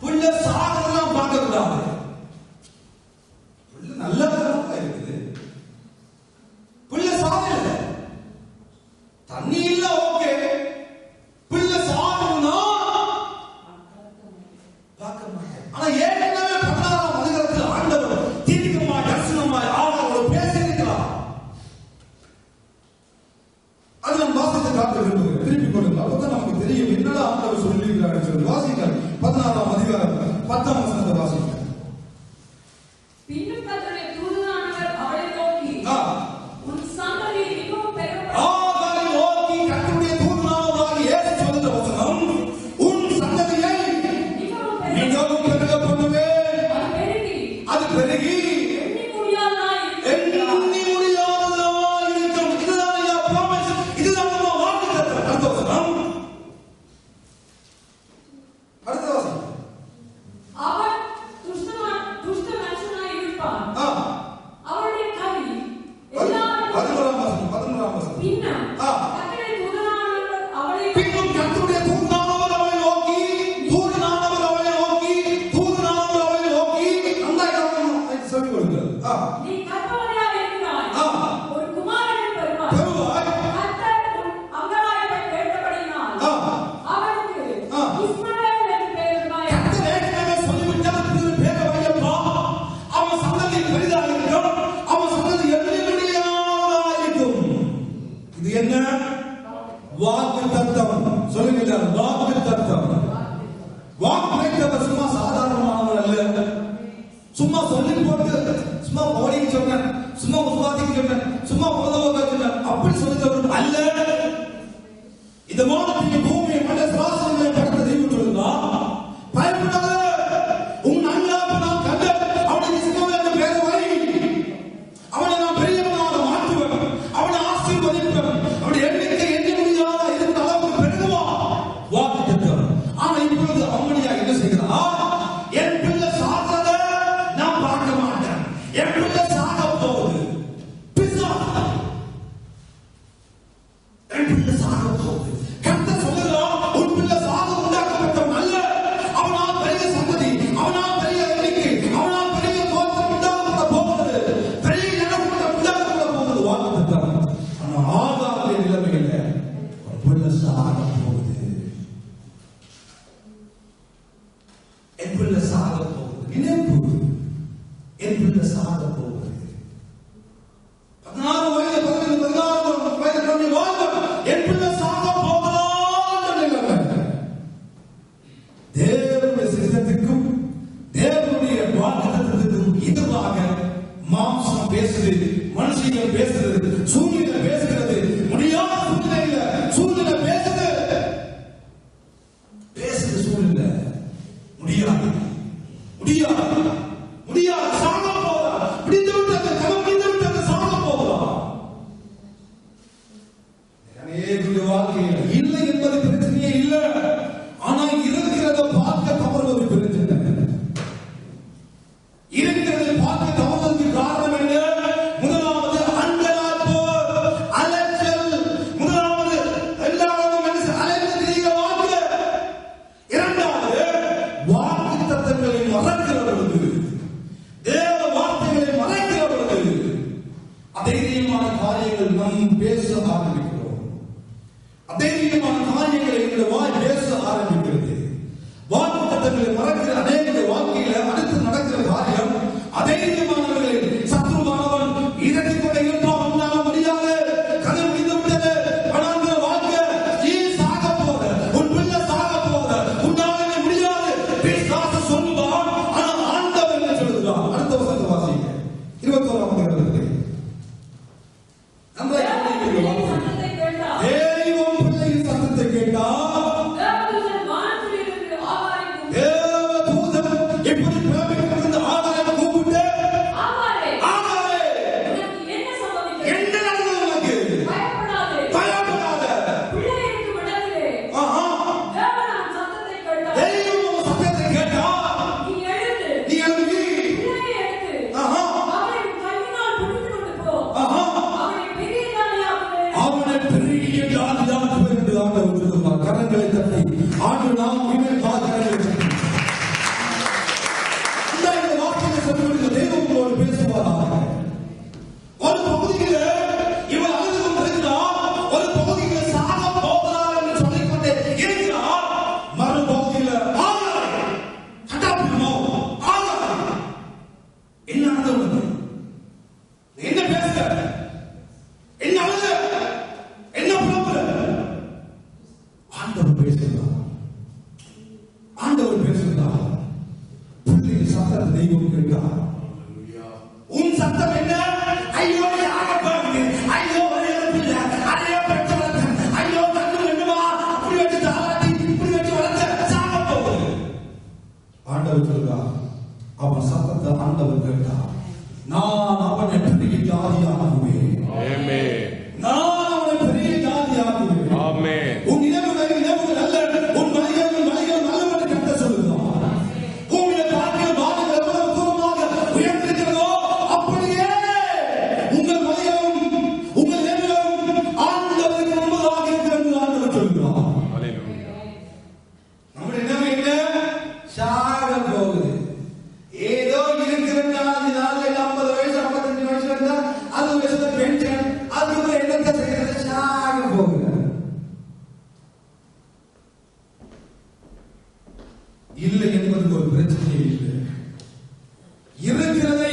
பிள்ளை சாகிறதெல்லாம் பார்க்க கூடாது. பிள்ளை நல்ல இருக்குது, பிள்ளை சாகல, தண்ணி இல்ல, ஓகே. பிள்ளை சாகணும்னா பார்க்க மாட்டேன். ஆனா ஏற்கனவே 16ஆம் அதிகாரத்தில் ஆண்டவர் தீர்க்கமாய் தரிசனமாய் ஆண்டவர் பேசியிருக்கிறார். அது நாம் வாசித்து காட்ட விரும்புகிறேன். திருப்பிக் கொள்ளுங்கள், அப்பதான் நமக்கு தெரியும் என்னடா ஆண்டவர் சொல்லியிருக்கிறார் சொல்லி. வாசிக்கிறார் 16ஆம் அதிகாரம் 10ஆம் வசனத்தை வாசிக்கிறார். பின்னும் கர்த்தருடைய தூதனானவர் அவளை நோக்கி உன் சந்ததி மிகவும் பெருகும். மிகவும் பெருக பண்ணுவேன். அது பெருகி எண்ணி முடியாததாய் இருக்கும். இதுதான் ஐயா ப்ராமிஸ், இதுதான் நம்ம வாக்குத்தத்தம். அடுத்த வசனம், அடுத்த வசனம். அவன் துஷ்ட மனுஷனாய் இருப்பான். அவருடைய கை எல்லாரும் 11ஆம் வசனம். பின்னும் கர்த்தருடைய தூதனானவர் அவளை பின்னும் கர்த்தருடைய தூதனானவர் அவளை நோக்கி, தூதனானவர் அவளை நோக்கி, தூதனானவர் அவளை நோக்கி, அந்த இடத்தை சொல்லிக் கொடுங்கள். நீ கர்ப்பவதியாய் இருக்கிறாய், ஒரு குமாரனை பெறுவாய். கர்த்தர் உன் அங்கலாய்ப்பை கேட்டபடியினால் அவனுக்கு இஸ்மவேல் என்று பெயரிடுவாய். கர்த்தர் ஏற்கனவே சொல்லிவிட்டார், இது பேரை வையப்பா. அவன் சந்ததி பெரிதாக இருக்கும், அவன் சந்ததி எண்ணி முடியாததாக இருக்கும். இது என்ன? வாக்குத்தத்தம். சொல்லுங்க, வாக்குத்தத்தம். வாக்குத்தத்தம் சும்மா சாதாரணமானவர் அல்ல. சும்மா சொல்லி போட்டு சும்மா போடிக்கு சொன்னேன், சும்மா உஸ்வாதிக்கு சொன்னேன், சும்மா பொதுவாக சொன்னேன், அப்படி சொல்லித்தவர் அல்ல. இந்த வானத்திற்கு பூமியை மண்ட சுவாசங்களை படுத்த தெய்வம் சொல்லுதா? பயப்படாத, உன் அல்லாப்ப நான் கண்ட அவனுக்கு இஸ்மவேல் என்ற பெயர் வை. அவனை நான் பெரியவனாக மாற்றுவேன், அவனை ஆசீர்வதிப்பேன், அவனுடைய எண்ணிக்கை எண்ணி முடியாத இருக்கிற அளவுக்கு பெருகுவான். வாக்குத்தத்தம். ஆனா இப்பொழுது அம்மனியா என்ன செய்கிறார்? என் பிள்ளை சாகிறத நான் பார்க்க மாட்டேன், என் பிள்ளை சாக போகுது. பிசாசு, என் பிள்ளை சாக போகுது. கர்த்தர் சொல்லுகிறார், உன் பிள்ளை சாக உண்டாக்கப்பட்டவன் அல்ல. அவனால் பெரிய சந்ததி, அவனால் பெரிய எண்ணிக்கை, அவனால் பெரிய தோற்றம் உண்டாக்கப்பட போகிறது, பெரிய இனக்கூட்டம் உண்டாக்கப்பட போகிறது. வாக்குத்தத்தம். ஆனா ஆகாத நிலைமையில உன் பிள்ளை சாக போகுது, என் பிள்ளை சாக போகுது. நினைப்பு, என் பிள்ளை சாக போகுது. 16 வயது 16 வயது வாழ்வன் என் பிள்ளை சாக போகிறான் நிலைமை. தேவனுடைய சித்தத்துக்கும் தேவனுடைய வாக்குத்தத்தத்துக்கும் எதிராக மாம்சம் பேசுது, மனுஷிகள் பேசுறது, சூழ்நிலை பேசுகிறது, முடியாத சூழ்நிலை பேசுது, சூழ்நிலை முடியாது, முடியாது, முடியாது. சத்தத்தை தெய்வம் கேட்டார். உன் சத்தம் என்ன? ஐயோ யாரப்பாங்க, ஐயோ பிள்ளை, ஐயோ பெற்றவங்க, ஐயோ கண்ணு வேண்டுமா, அப்படி வச்சு தாராட்டி இப்படி வச்சு வளர்த்த சாக போகுது. ஆண்டவர் சொல்றார், அவன் சத்தத்தை ஆண்டவர் கேட்டார். நான் அவனை பெரிய ஜாதியாகுவேன். நான் அவனை பெரிய ஜாதியாகுவேன். உன் நினைவுகள் அல்ல, உன் மலைகள் நல்ல என்று கட்ட சொல்லுகிறான். பூமியில பார்க்கிற வானங்கள் எவ்வளவு தூரமாக உயர்ந்திருக்கிறதோ அப்படியே உங்கள் மலைகளும் உங்கள் நினைவுகளும் ஆண்டவருக்கு முன்பதாக இருக்கிறது ஆண்டவர் சொல்லுகிறான். நம்முடைய நிலைமை என்ன? சாக போகுது. ஏதோ இருக்கிற நாள் 50 வயசு 55 வயசு இருந்தா அது வயசுல பென்ஷன், அதுக்கு என்னத்தை செய்யறது? சாக போகுது. இல்லை என்பது ஒரு பிரச்சனை இல்லை. இருக்கிறதை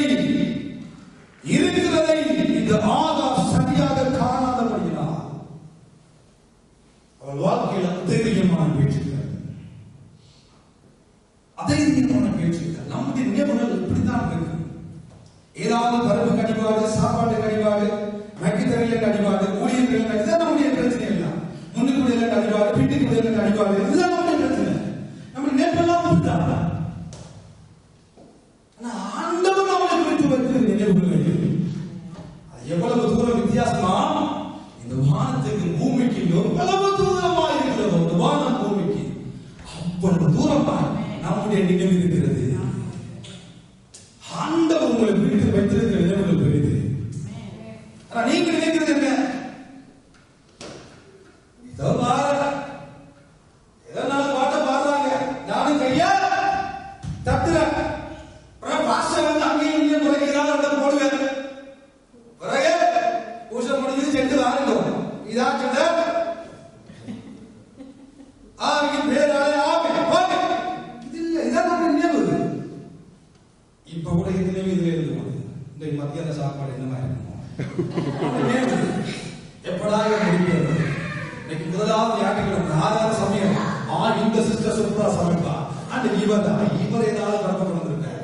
இந்த ஆகார் சரியாக காணாதபடியால் அவள் வாழ்க்கையில் அதைரியமான பேச்சுக்கள், நம்முடைய நினைவுகள் இப்படித்தான் இருக்கு. ஏதாவது பருப்பு கடிபாடு, சாப்பாட்டு கடிபாடு, மக்கித்தரையில கடிபாடு, ஊழியர்கள் இதுதான் நம்முடைய பிரச்சனை. எல்லாம் முன்னுக்குடியில கடிபாடு, பின்னுக்குடியில கடிபாடு, இதுதான் நம்முடைய பிரச்சனை. நம்முடைய நினைப்பெல்லாம் அப்படித்தான். ஆனா ஆண்டவர் நம்மளை குறித்து வைக்கிற நினைவுகள் எவ்வளவு தூரம் வித்தியாசமா, இந்த வானத்துக்கு பூமிக்கு எவ்வளவு தூரமா இருக்கிறதோ, இந்த வானம் பூமிக்கு அவ்வளவு தூரமா நம்முடைய நினைவு இருக்கிறது. ஆண்டவர் உங்களை பிடித்து வைத்திருக்கிற நினைவுகள் பெரிது. ஆனா நீங்க நினைக்கிறது என்ன? ஏதோ நாலு பாட்டை பாடுறாங்க, நானும் கையா தட்டுறேன், பாஸ்டர் வந்து அங்கேயும் இங்கேயும் குறைக்கிறாங்க, அந்த போடுவேன், பிறகு பூசை முடிஞ்சது சென்று வாருங்க இதாச்சுட ஆவிக்கு பேராலே ஆவி இது இல்லை. இதான் நம்ம நினைவு. இப்ப கூட இது நினைவு இதுல இருந்து இந்த மத்தியான சாப்பாடு என்னமா இருக்குமோ எப்படா முடிக்கிறது? இன்னைக்கு முதலாவது ஞாயிற்றுக்கிழமை ஆதார சமயம் இந்த சிஸ்டர் சூப்பரா சமைப்பா அன்னைக்கு இவர் ஏதாவது கலப்ப கொண்டு வந்திருக்காரு.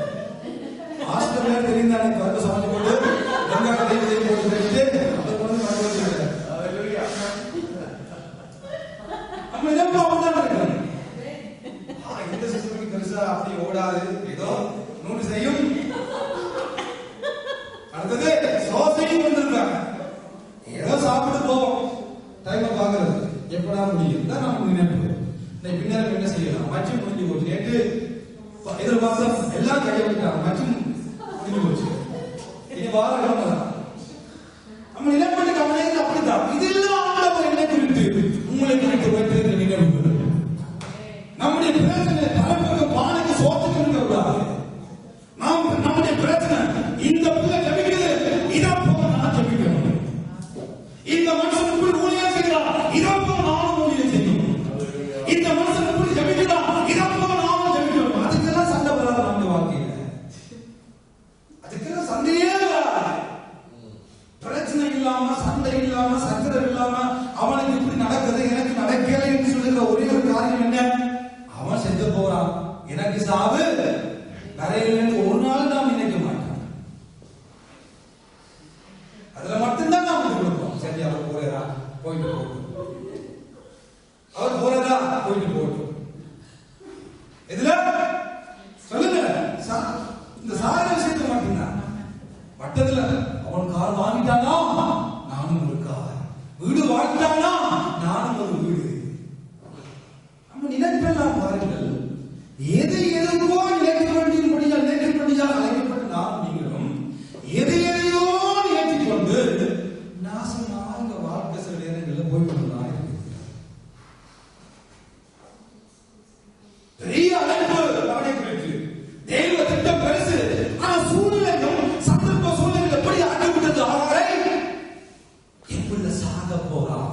ஹாஸ்டல் தெரிந்தானே கலப்ப சமைச்சு போட்டு வெங்காய தெய்வத்தை போட்டு தெரிவித்து அதை கொண்டு கலந்து வச்சிருக்காரு. நம்ம நினைப்பு அப்படிதான் இருக்கிறோம். இந்த சிஸ்டருக்கு பெருசா அப்படி ஓடாது, ஏதோ நூறு செய்யும். அடுத்தது சோசையும் வந்திருக்காங்க, ஏதோ சாப்பிட்டு போவோம், டைமை பாக்குறது எப்படா முடியும் தான் நம்ம நினைப்பு. பின்னர் என்ன செய்யலாம்? மச்சும் முடிஞ்சு போச்சு. நேற்று எதிர்பார்த்தம் எல்லாம் கையை விட்டாங்க, மச்சும் முடிஞ்சு போச்சு. இனி வார கிழமை நம்ம நினைப்பட்டு கவலைகள் அப்படித்தான். இதெல்லாம் ஆண்டவர் என்னை குறித்து உங்களை குறித்து வைத்திருக்கிற நினைவுகள். நம்முடைய பிரச்சனை தலைப்புக்கு பானைக்கு சோத்துக்கு இருக்கக்கூடாது. நம்முடைய பிரச்சனை இந்த பிள்ளை ஜபிக்கிறது, இதை போல நான் ஜபிக்கணும். இந்த மனுஷன் இப்படி ஊழியம் செய்கிறார், இதை போல நானும் ஊழியம் செய்யணும். இந்த மனுஷன் இப்படி ஜபிக்கிறார், இதை போல நானும் ஜபிக்கணும். அதுக்கெல்லாம் சண்டை வராது நம்முடைய வாழ்க்கையில. அதுக்கெல்லாம் சண்டையே வராது. பிரச்சனை இல்லாம, சண்டை இல்லாம, சக்கரம் இல்லாம, அவனுக்கு இப்படி நடக்குது எனக்கு நடக்கலை என்று சொல்லுகிற ஒரே ஒரு காரியம் என்ன? அவன் செத்து போறான், எனக்கு சாவு வரையில் ஒரு நாள் நாம் நினைக்க மாட்டோம். அதுல மட்டும்தான் நாம் கொடுப்போம். சரி, அவர் போறா போயிட்டு போகட்டும், அவர் போறதா போயிட்டு போகட்டும். இதுல சொல்லுங்க, இந்த சாகர விஷயத்தை மட்டும்தான். மட்டத்துல அவன் கார் வாங்கிட்டானா நானும் ஒரு கார், வீடு வாங்கிட்டானா நானும் ஒரு வீடு. நம்ம நினைப்பெல்லாம் பாருங்கள், எது எதுவோ நினைக்கப்படியாக அழைக்கப்பட்டு நாம் நீங்களும் எது எதையோ நினைத்துக் கொண்டு நாசமாக வாழ்க்கை சில நேரங்களில் போய்கொண்டுதான் இருக்கு. பெரிய அழைப்பு அவனை குறித்து தெய்வ திட்டம் பெருசு. ஆனா சூழ்நிலையும் சந்தர்ப்ப சூழ்நிலை எப்படி ஆக்கிவிட்டது அவரை எப்படி சாக போறான்.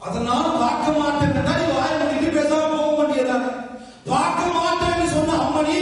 அதனால் பார்க்க மாட்டேன் வாய முடிட்டு பேசாம போக வேண்டியதான். பார்க்க மாட்டேன்னு சொன்ன அம்மணி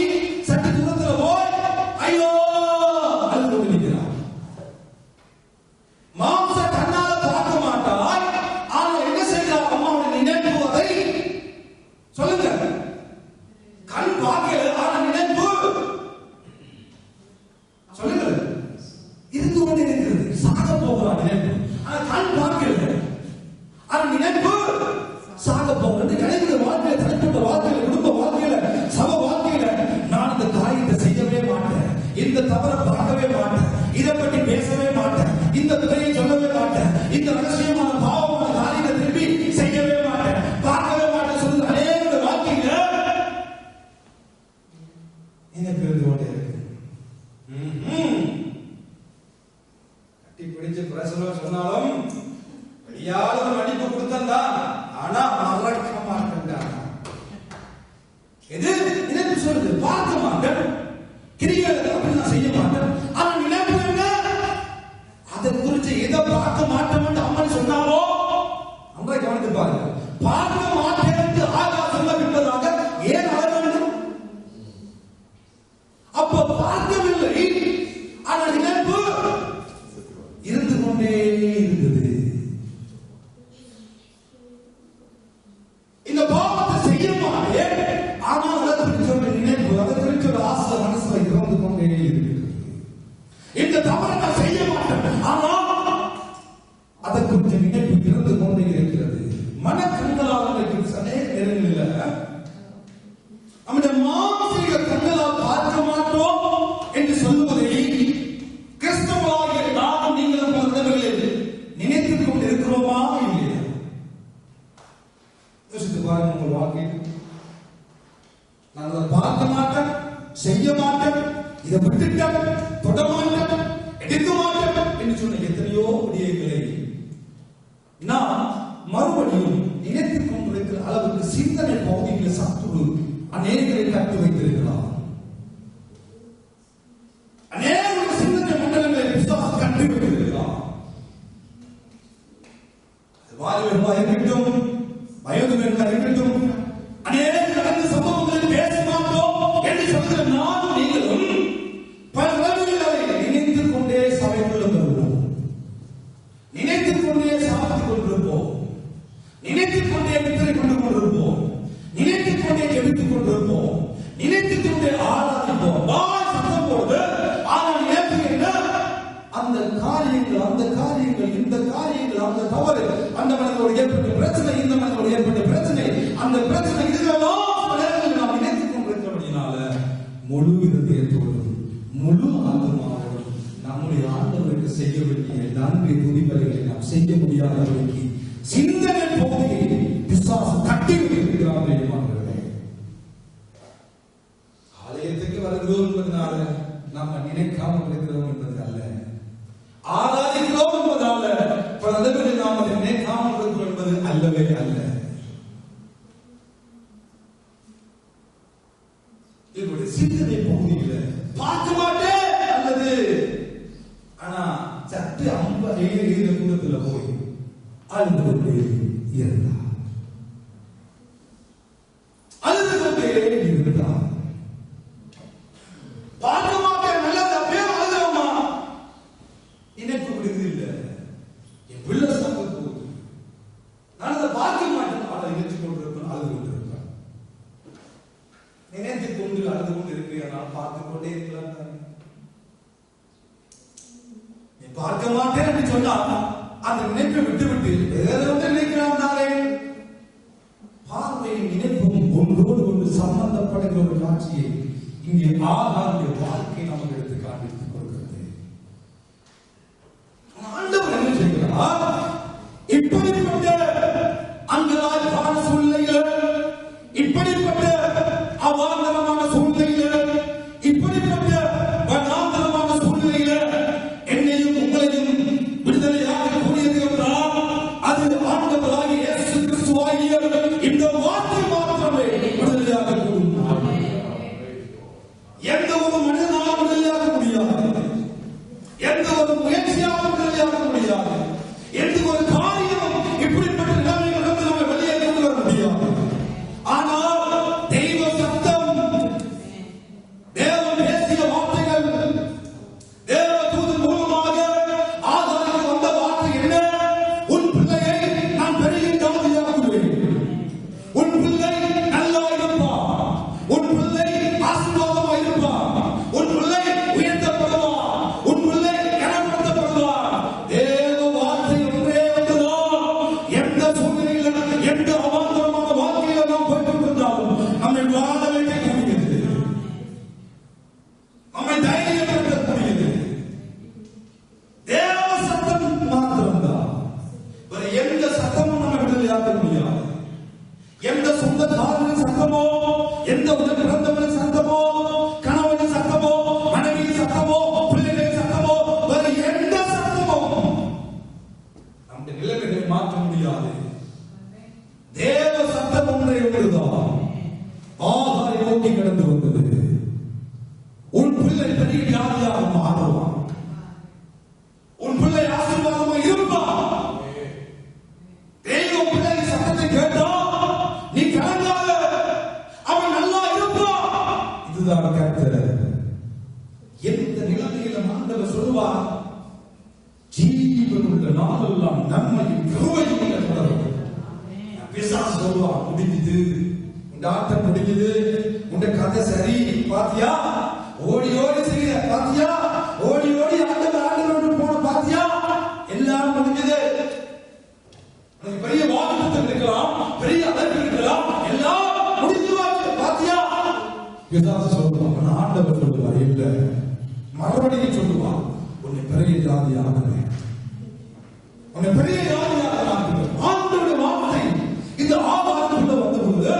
இந்த தவறை பார்க்கவே மாட்டேன், இதை பற்றி பேசவே மாட்டேன், இந்த துறையை சொல்லவே மாட்டேன், இந்த ரகசியமான பாவமான காரியத்தை திரும்பி செய்யவே மாட்டேன், பார்க்கவே மாட்டேன் சொல்லுங்க. அநேக வாழ்க்கையில எனக்கு இருந்து கொண்டே இருக்கு. கட்டி பிடிச்சு பிரசவம் சொன்னாலும் வெளியாலும் அடிப்பு கொடுத்தா, ஆனா மறக்க மாட்டேன். எது நினைப்பு சொல்லுது, பார்க்க மாட்டேன், கிரிகளை அப்படி நான் செய்ய மாட்டேன். ஆனா நினைப்பு என்ன, அதை குறித்து எதை பார்க்க மாட்டேன் அம்மன் சொன்னாவோ அங்க கவனித்து பாருங்க. பார்க்க மாட்டேன் என்று ஆகாசம் விட்டதாக ஏன் அழ வேண்டும்? அப்ப பார்க்கவில்லை, ஆனா நினைப்பு இருந்து கொண்டே இருந்தது. இந்த பாவத்தை செய்ய மாட்டேன், ஆனால் அதை குறித்து ஒரு நினைப்பு, அதை குறித்து ஒரு ஆசை மனசுல இருந்து கொண்டே இருக்கிறது. இந்த தவறை நான் செய்ய மாட்டேன், ஆனால் அதை குறித்து நினைப்பு இருந்து கொண்டே இருக்கிறது. மனக்கண்களால் அநேக நேரங்களில் நம்முடைய மானசீக கண்களால் பார்க்க மாட்டோம் என்று சொல்லுவதை கிறிஸ்தவர்களாகிய நானும் நீங்களும் பலவிடங்களில் நினைத்துக் கொண்டு இருக்கிறோமா இல்லையா? யோசித்து பாருங்க. உங்கள் வாழ்க்கையில் நான் அதை பார்க்க மாட்டேன், செய்ய மாட்டேன், இதை விட்டுட்டேன், தொட மாட்டேன், எடுக்க மாட்டேன் என்று சொன்ன எத்தனையோ விடயங்களை நான் மறுபடியும் நினைத்துக் கொண்டிருக்கிற அளவுக்கு சிந்தனை பகுதியில் சத்துரு அநேகரை கட்டு வைத்திருக்கிறார். அநேக சிந்தனை மண்டலங்களை பிசாசு கட்டி வைத்திருக்கிறார். வாலிபர்களாக இருக்கட்டும், வயோதிகர்களாக இருக்கட்டும், அநேக கடந்த சம்பவங்களில் பேச மாட்டோம் என்று சொல்கிற நானும் நீங்களும் பல நிலைமைகளை நினைத்துக் கொண்டே சபைக்குள்ள வருவோம், நினைத்துக் கொண்டே சாப்பிட்டுக் கொண்டிருப்போம், நினைத்துக் கொண்டே நித்திரை கொண்டு கொண்டிருப்போம், நினைத்துக் கொண்டே ஜெபித்துக் கொண்டிருப்போம், நினைத்துக் கொண்டே ஆராதிப்போம். வாய் சத்தம் போடுது, ஆனால் நினைப்பு என்ன? அந்த காரியங்கள் இந்த காரியங்கள், அந்த தவறு, அந்த மனதோடு ஏற்பட்ட பிரச்சனை, இந்த மனதோடு ஏற்பட்ட பிரச்சனை, அந்த பிரச்சனை இதெல்லாம் நாம் நினைத்துக் கொண்டிருக்கிறபடினால முழு இதயத்தோடும் முழு ஆத்மாவோடும் நம்முடைய ஆண்டவருக்கு செய்ய வேண்டிய நன்றி துதிபலிகளை நாம் செய்ய முடியாதவர்களுக்கு சிந்தனை பகுதியை பிசாசு கட்டி வைத்திருக்கிறார்கள். ஆலயத்துக்கு வருகிறோம் என்பதனால நாம் நினைக்காமல் இருக்கிறோம் என்பது அல்ல, ஆராதிக்கிறோம் என்பதால பல அளவில் நாம் அதை நினைக்காமல் இருக்கிறோம் என்பது அல்லவே அல்ல. இவருடைய சிந்தனை பகுதியில் பார்க்க மாட்டேன் அல்லது ஆனா சற்று 50 கூடத்துல போய் அழுது கொண்டே இருந்தார், அழுது கொண்டே இருந்தார். பார்க்க மாட்டேன் நல்லது, அப்படியே அழுதுமா நினைப்பு விடுது இல்ல, என் பிள்ளை சாப்பிட்டு போகுது, நான் அதை பார்க்க மாட்டேன், அதை நினைத்துக் கொண்டிருப்பேன், அழுது கொண்டிருப்பேன். நினைத்துக் கொண்டு அழுது கொண்டு இருக்கிறேன், நான் பார்த்துக் கொண்டே இருக்கலாம். நீ பார்க்க மாட்டேன் என்று சொன்னா அந்த நினைப்பை விட்டு விட்டு வேற ஒன்று நினைக்கிறான் தானே. பார்வையின் நினைப்பும் ஒன்றோடு ஒன்று சம்பந்தப்படுகிற ஒரு காட்சியை இங்கே ஆகாரிய வாழ்க்கை நமக்கு எடுத்து காண்பித்துக் கொடுக்கிறது. ஆண்டவர் என்ன செய்கிறார்? இப்படிப்பட்ட அங்கலாய்ப்பான சூழ்நிலையில், இப்படிப்பட்ட அவாந்தரமான சூழ்நிலையில், இப்படிப்பட்ட வனாந்தரமான சூழ்நிலையில் என்னையும் உங்களையும் விடுதலையாக கூடியது என்றால் அது ஆண்டவராகிய இயேசு கிறிஸ்துவாகிய இந்த வார்த்தை மாத்திரமே விடுதலையாக கூடும். எந்த ஒரு மனிதனாலும் விடுதலையாக முடியாது, எந்த ஒரு முயற்சியாலும் விடுதலையாக முடியாது, எந்த ஒரு காரியம் இப்படிப்பட்ட நிலைமைகளிலிருந்து நம்ம வெளியே கொண்டு வர முடியாது. ஆனால் தெய்வ சத்தம், தேவன் பேசிய ஆண்டவர் சொல்லுவார், ஜீவன் உள்ள நாளெல்லாம் நன்மையும் கிருபையும் தொடரும். பிசாசு சொல்லுவான், முடிஞ்சது, உண்ட ஆட்டம் முடிஞ்சது, உண்ட கதை சரி, பாத்தியா ஓடி ஓடி செய்ய, பாத்தியா ஓடி ஓடி ஆண்டவர் போன, பாத்தியா எல்லாம் முடிஞ்சது, பெரிய வாக்குத்தத்தம் இருக்கலாம், பெரிய அழைப்பு இருக்கலாம், எல்லாம் முடிஞ்சு பாத்தியா. பிசாசு சொல்லுவான், ஆண்டவர் சொல்லுவார், இல்ல மறுபடியும் சொல்லுவான், உன்னை பெரிய ஜாதி ஆகுவேன், உன்னை பெரிய ஜாதியாக ஆக்குவேன். ஆண்டவருடைய வார்த்தை இந்த ஆகாரத்துக்குள்ள வந்தபோது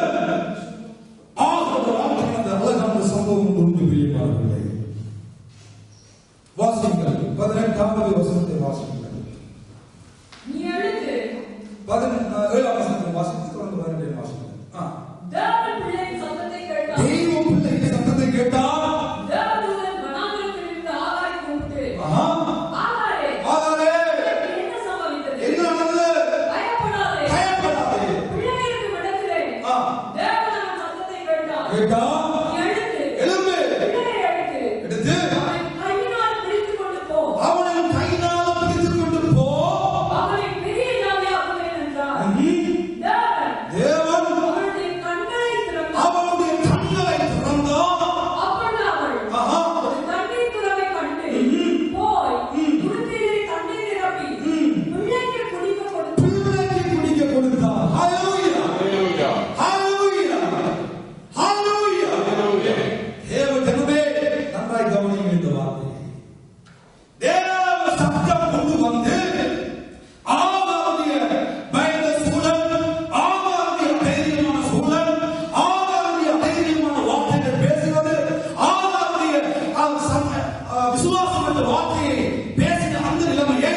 ஆகாரம் அந்த அழகான சம்பவம் ஒன்று பிரியமானவர்களே. வாசிங்கள் 18வது வசனத்தை வாசிங்கள். நீ எழுந்து 17ஆம் வசனத்தை வாசித்து தொடர்ந்து 12 வாசிங்கள். தேவன் பிள்ளையின் சத்தத்தை கேட்டார். தெய்வம் பிள்ளையின் சத்தத்தை கேட்டார். தேவதூதன் வனாந்தரத்தில் இருந்து ஆகாரை கூப்பிட்டு, ஆகாரே, ஆகாரே, என்ன சம்பவித்தது? என்ன நடந்தது? பயப்படாதே, பயப்படாதே, பிள்ளையை இருக்கும் இடத்திலே தேவன் அவன் சத்தத்தை கேட்டார். கேட்டார். எழுந்து, எழுந்து, பிள்ளையை எடுத்து அவனை கையினால் பிடித்துக் கொண்டு போ, அவனை கையினால் பிடித்துக் கொண்டு போ, அவனை பெரிய ஜாதியாக்குவேன் என்றார். தேவன் அவனுடைய கண்களை திறந்தார். அவனுடைய கண்களை திறந்தார். அப்பொழுது அவள் ஒரு தண்ணீர் துறவை கண்டு போய் துருத்தியிலே தண்ணீர் நிரப்பி பிள்ளைக்கு குடிக்க கொடுத்தார். பிள்ளைக்கு குடிக்க கொடுத்தார். ஹalleluya, ஹalleluya, ஹalleluya, ஹalleluya. தேவஜனமே, நன்றாய் கவனியுங்கள் இந்த வார்த்தையை. தேவ சத்தம் கொண்டு வந்து ஆகாருடைய பயந்த சூழல், ஆகாருடைய தைரியமான சூழல், ஆகாருடைய தைரியமான வார்த்தைகள் பேசுவது, ஆகாருடைய விசுவாசம் என்ற வார்த்தையை பேசின அந்த நிலைமையை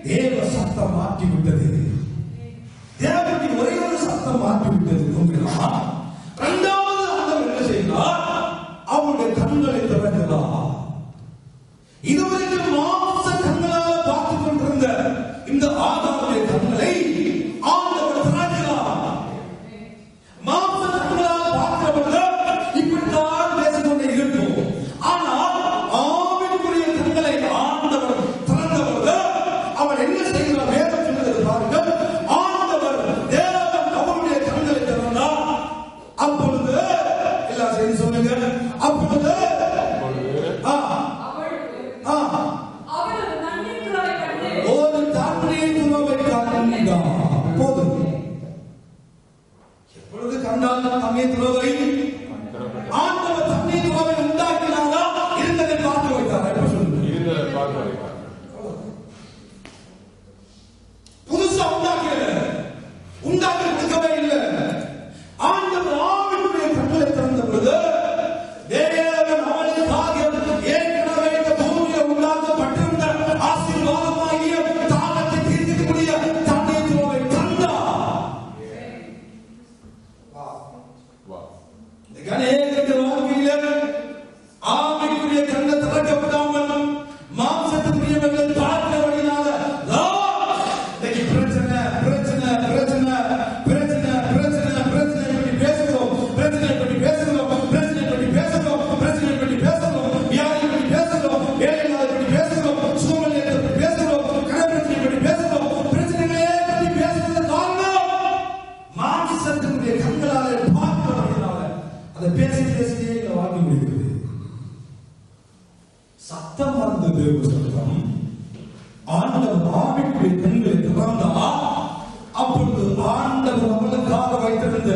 தேவ சத்தம் மாற்றிவிட்டது. தேவனுக்கு ஒரே ஒரு சத்தம் மாற்றிவிட்டது. இரண்டாவது ஆண்டவர் என்ன செய்தார்? அவருடைய கண்களை திறந்தார். இதுவரைக்கும் மாம்ச கண்களால் பார்த்துக் கொண்டிருந்த இந்த ஆதாமுடைய கண்களை ஆண்டவர் திறந்தார். மாம்ச கண்களால் பார்க்கிறவர்கள் இப்படித்தான் பேசிக்கொண்டே இருப்போம். ஆனால் ஆவிக்குரிய கண்களை ஆண்டவர் திறந்தவர்கள் அவர் என்ன செய்கிறார்? வேதம் சொல்லுகிறது பாருங்கள். ஆண்டவர் தேவன் அவருடைய கண்களை திறந்தார். அப்பொழுது எல்லாம் செய்தி சொல்லுங்க. அப்பொழுது அவள் ஒரு தண்ணீர் துறவை கண்டு ஒரு தண்ணீர் துறவை கண்டார். போதும். எப்பொழுது கண்டால் தண்ணீர் துறவை? ஆண்டவர் தண்ணீர் துறவை உண்டாக்கினாரா? இருந்ததை பார்த்து வைத்தாரா? என்ன சொல்லுங்க? இருந்ததை பார்த்து வைத்தார். புதுசா உண்டாக்கி கொடுக்கவே இல்லை. ஆண்டவர் ஆவிக்குரிய கண்களை திறந்த பொழுது தேவன் அவனுக்காக ஏற்கனவே இந்த பூமியை உண்டாக்கப்பட்டிருந்த ஆசீர்வாதமாகிய தாகத்தை தீர்க்கக்கூடிய தண்ணீர் துறவை தந்தார். அநேக வாழ்க்கையில ஆவிக்குரிய கண்ணை திறக்கப்படாமல் மாம்சத்துக்குரியவர்களை பார்க்கிறபடினால இன்னைக்கு பிரச்சனை பிரச்சனை பிரச்சனை பிரச்சனை பிரச்சனை பிரச்சனை பற்றி பேசுகிறோம், பிரச்சனை பற்றி பேசுகிறோம், பிரச்சனை பற்றி பேசுகிறோம், பிரச்சனை பற்றி பேசுகிறோம், வியாதி பற்றி பேசுகிறோம், வேலையில்லாத பற்றி பேசுகிறோம், சூழ்நிலையை பற்றி பேசுகிறோம், கடற்பிரச்சனை பற்றி பேசுகிறோம், பிரச்சனைகளே பற்றி பேசுகிறது காரணம் மாம்சத்தினுடைய கண்களாலே பார்க்கிறபடினால அதை பேசி பேசியே இங்க வாங்கி முடிக்கிறது. சத்தம் வந்த தேவ சத்தம் ஆண்டவர் ஆவிக்குரிய கண்களை திறந்தார். அப்பொழுது ஆண்டவர் அவளுக்காக வைத்திருந்த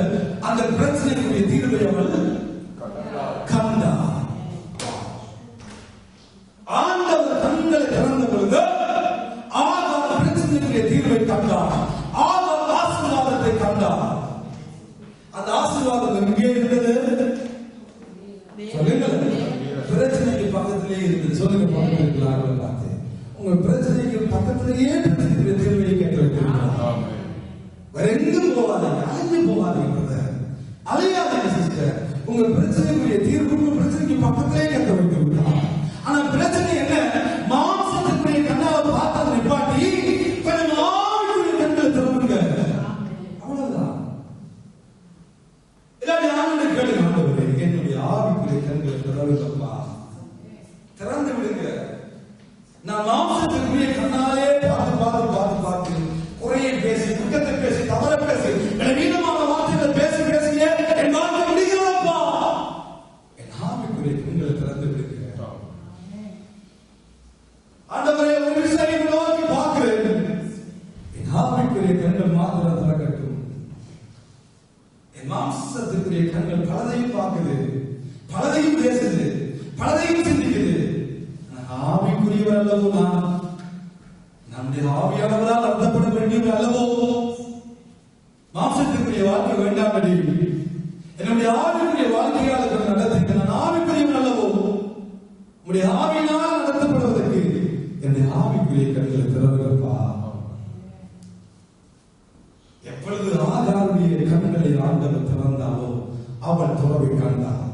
அந்த பிரச்சனைக்குரிய தீர்வை அவள் கண்டார். ஆண்டவர் கண்களை திறந்த பொழுது ஆகார் பிரச்சனைக்குரிய தீர்வை கண்டார். ஆகார் ஆசீர்வாதத்தை கண்டார். அந்த ஆசீர்வாதம் எங்கே இருந்தது? சொல்லுங்கள். பிரச்சனைக்கு பக்கத்திலே இருந்தது. சொல்லுங்க, பக்கத்தில் இருக்கிறார்கள் பார்த்து உங்க பிரச்சனைக்கு பக்கத்திலேயே பிரச்சனைக்குரிய தீர்வை கேட்டு வைத்திருக்கிறார். வேற எங்கும் போகாதீங்க, அலைஞ்சு போகாதீங்க, அலையாதீங்க சிஸ்டர். உங்க பிரச்சனைக்குரிய தீர்வு உங்க பிரச்சனைக்கு பக்கத்திலே கேட்க வைத்து விட்டார். ஆனா பிரச்சனை என்ன? மாம்சத்துக்குரிய கண்ணாவை பார்த்து நிப்பாட்டி கொஞ்சம் ஆவிக்குரிய கண்களை திறவுங்க. அவ்வளவுதான். இல்லாட்டி ஆண்டு கேளுங்க, ஆண்டவரே என்னுடைய ஆவிக்குரிய கண்களை திறவுங்கப்பா, திறந்து விடுங்க. அல்லவோ நான்? நம்முடைய ஆவியானவரால் நடத்தப்பட வேண்டியவர் அல்லவோ? மாம்சத்திற்குரிய வாழ்க்கை வேண்டாம் என்று என்னுடைய ஆவிக்குரிய வாழ்க்கையாளர்கள் நடத்த நான் ஆவிக்குரியவன் அல்லவோ? உடைய ஆவியினால் நடத்தப்படுவதற்கு என்னுடைய ஆவிக்குரிய கண்களை திறவுகிறப்பா. எப்பொழுது ஆகாருடைய கண்களை ஆண்டவர் திறந்தாலோ அவள் துறவை கண்டார்,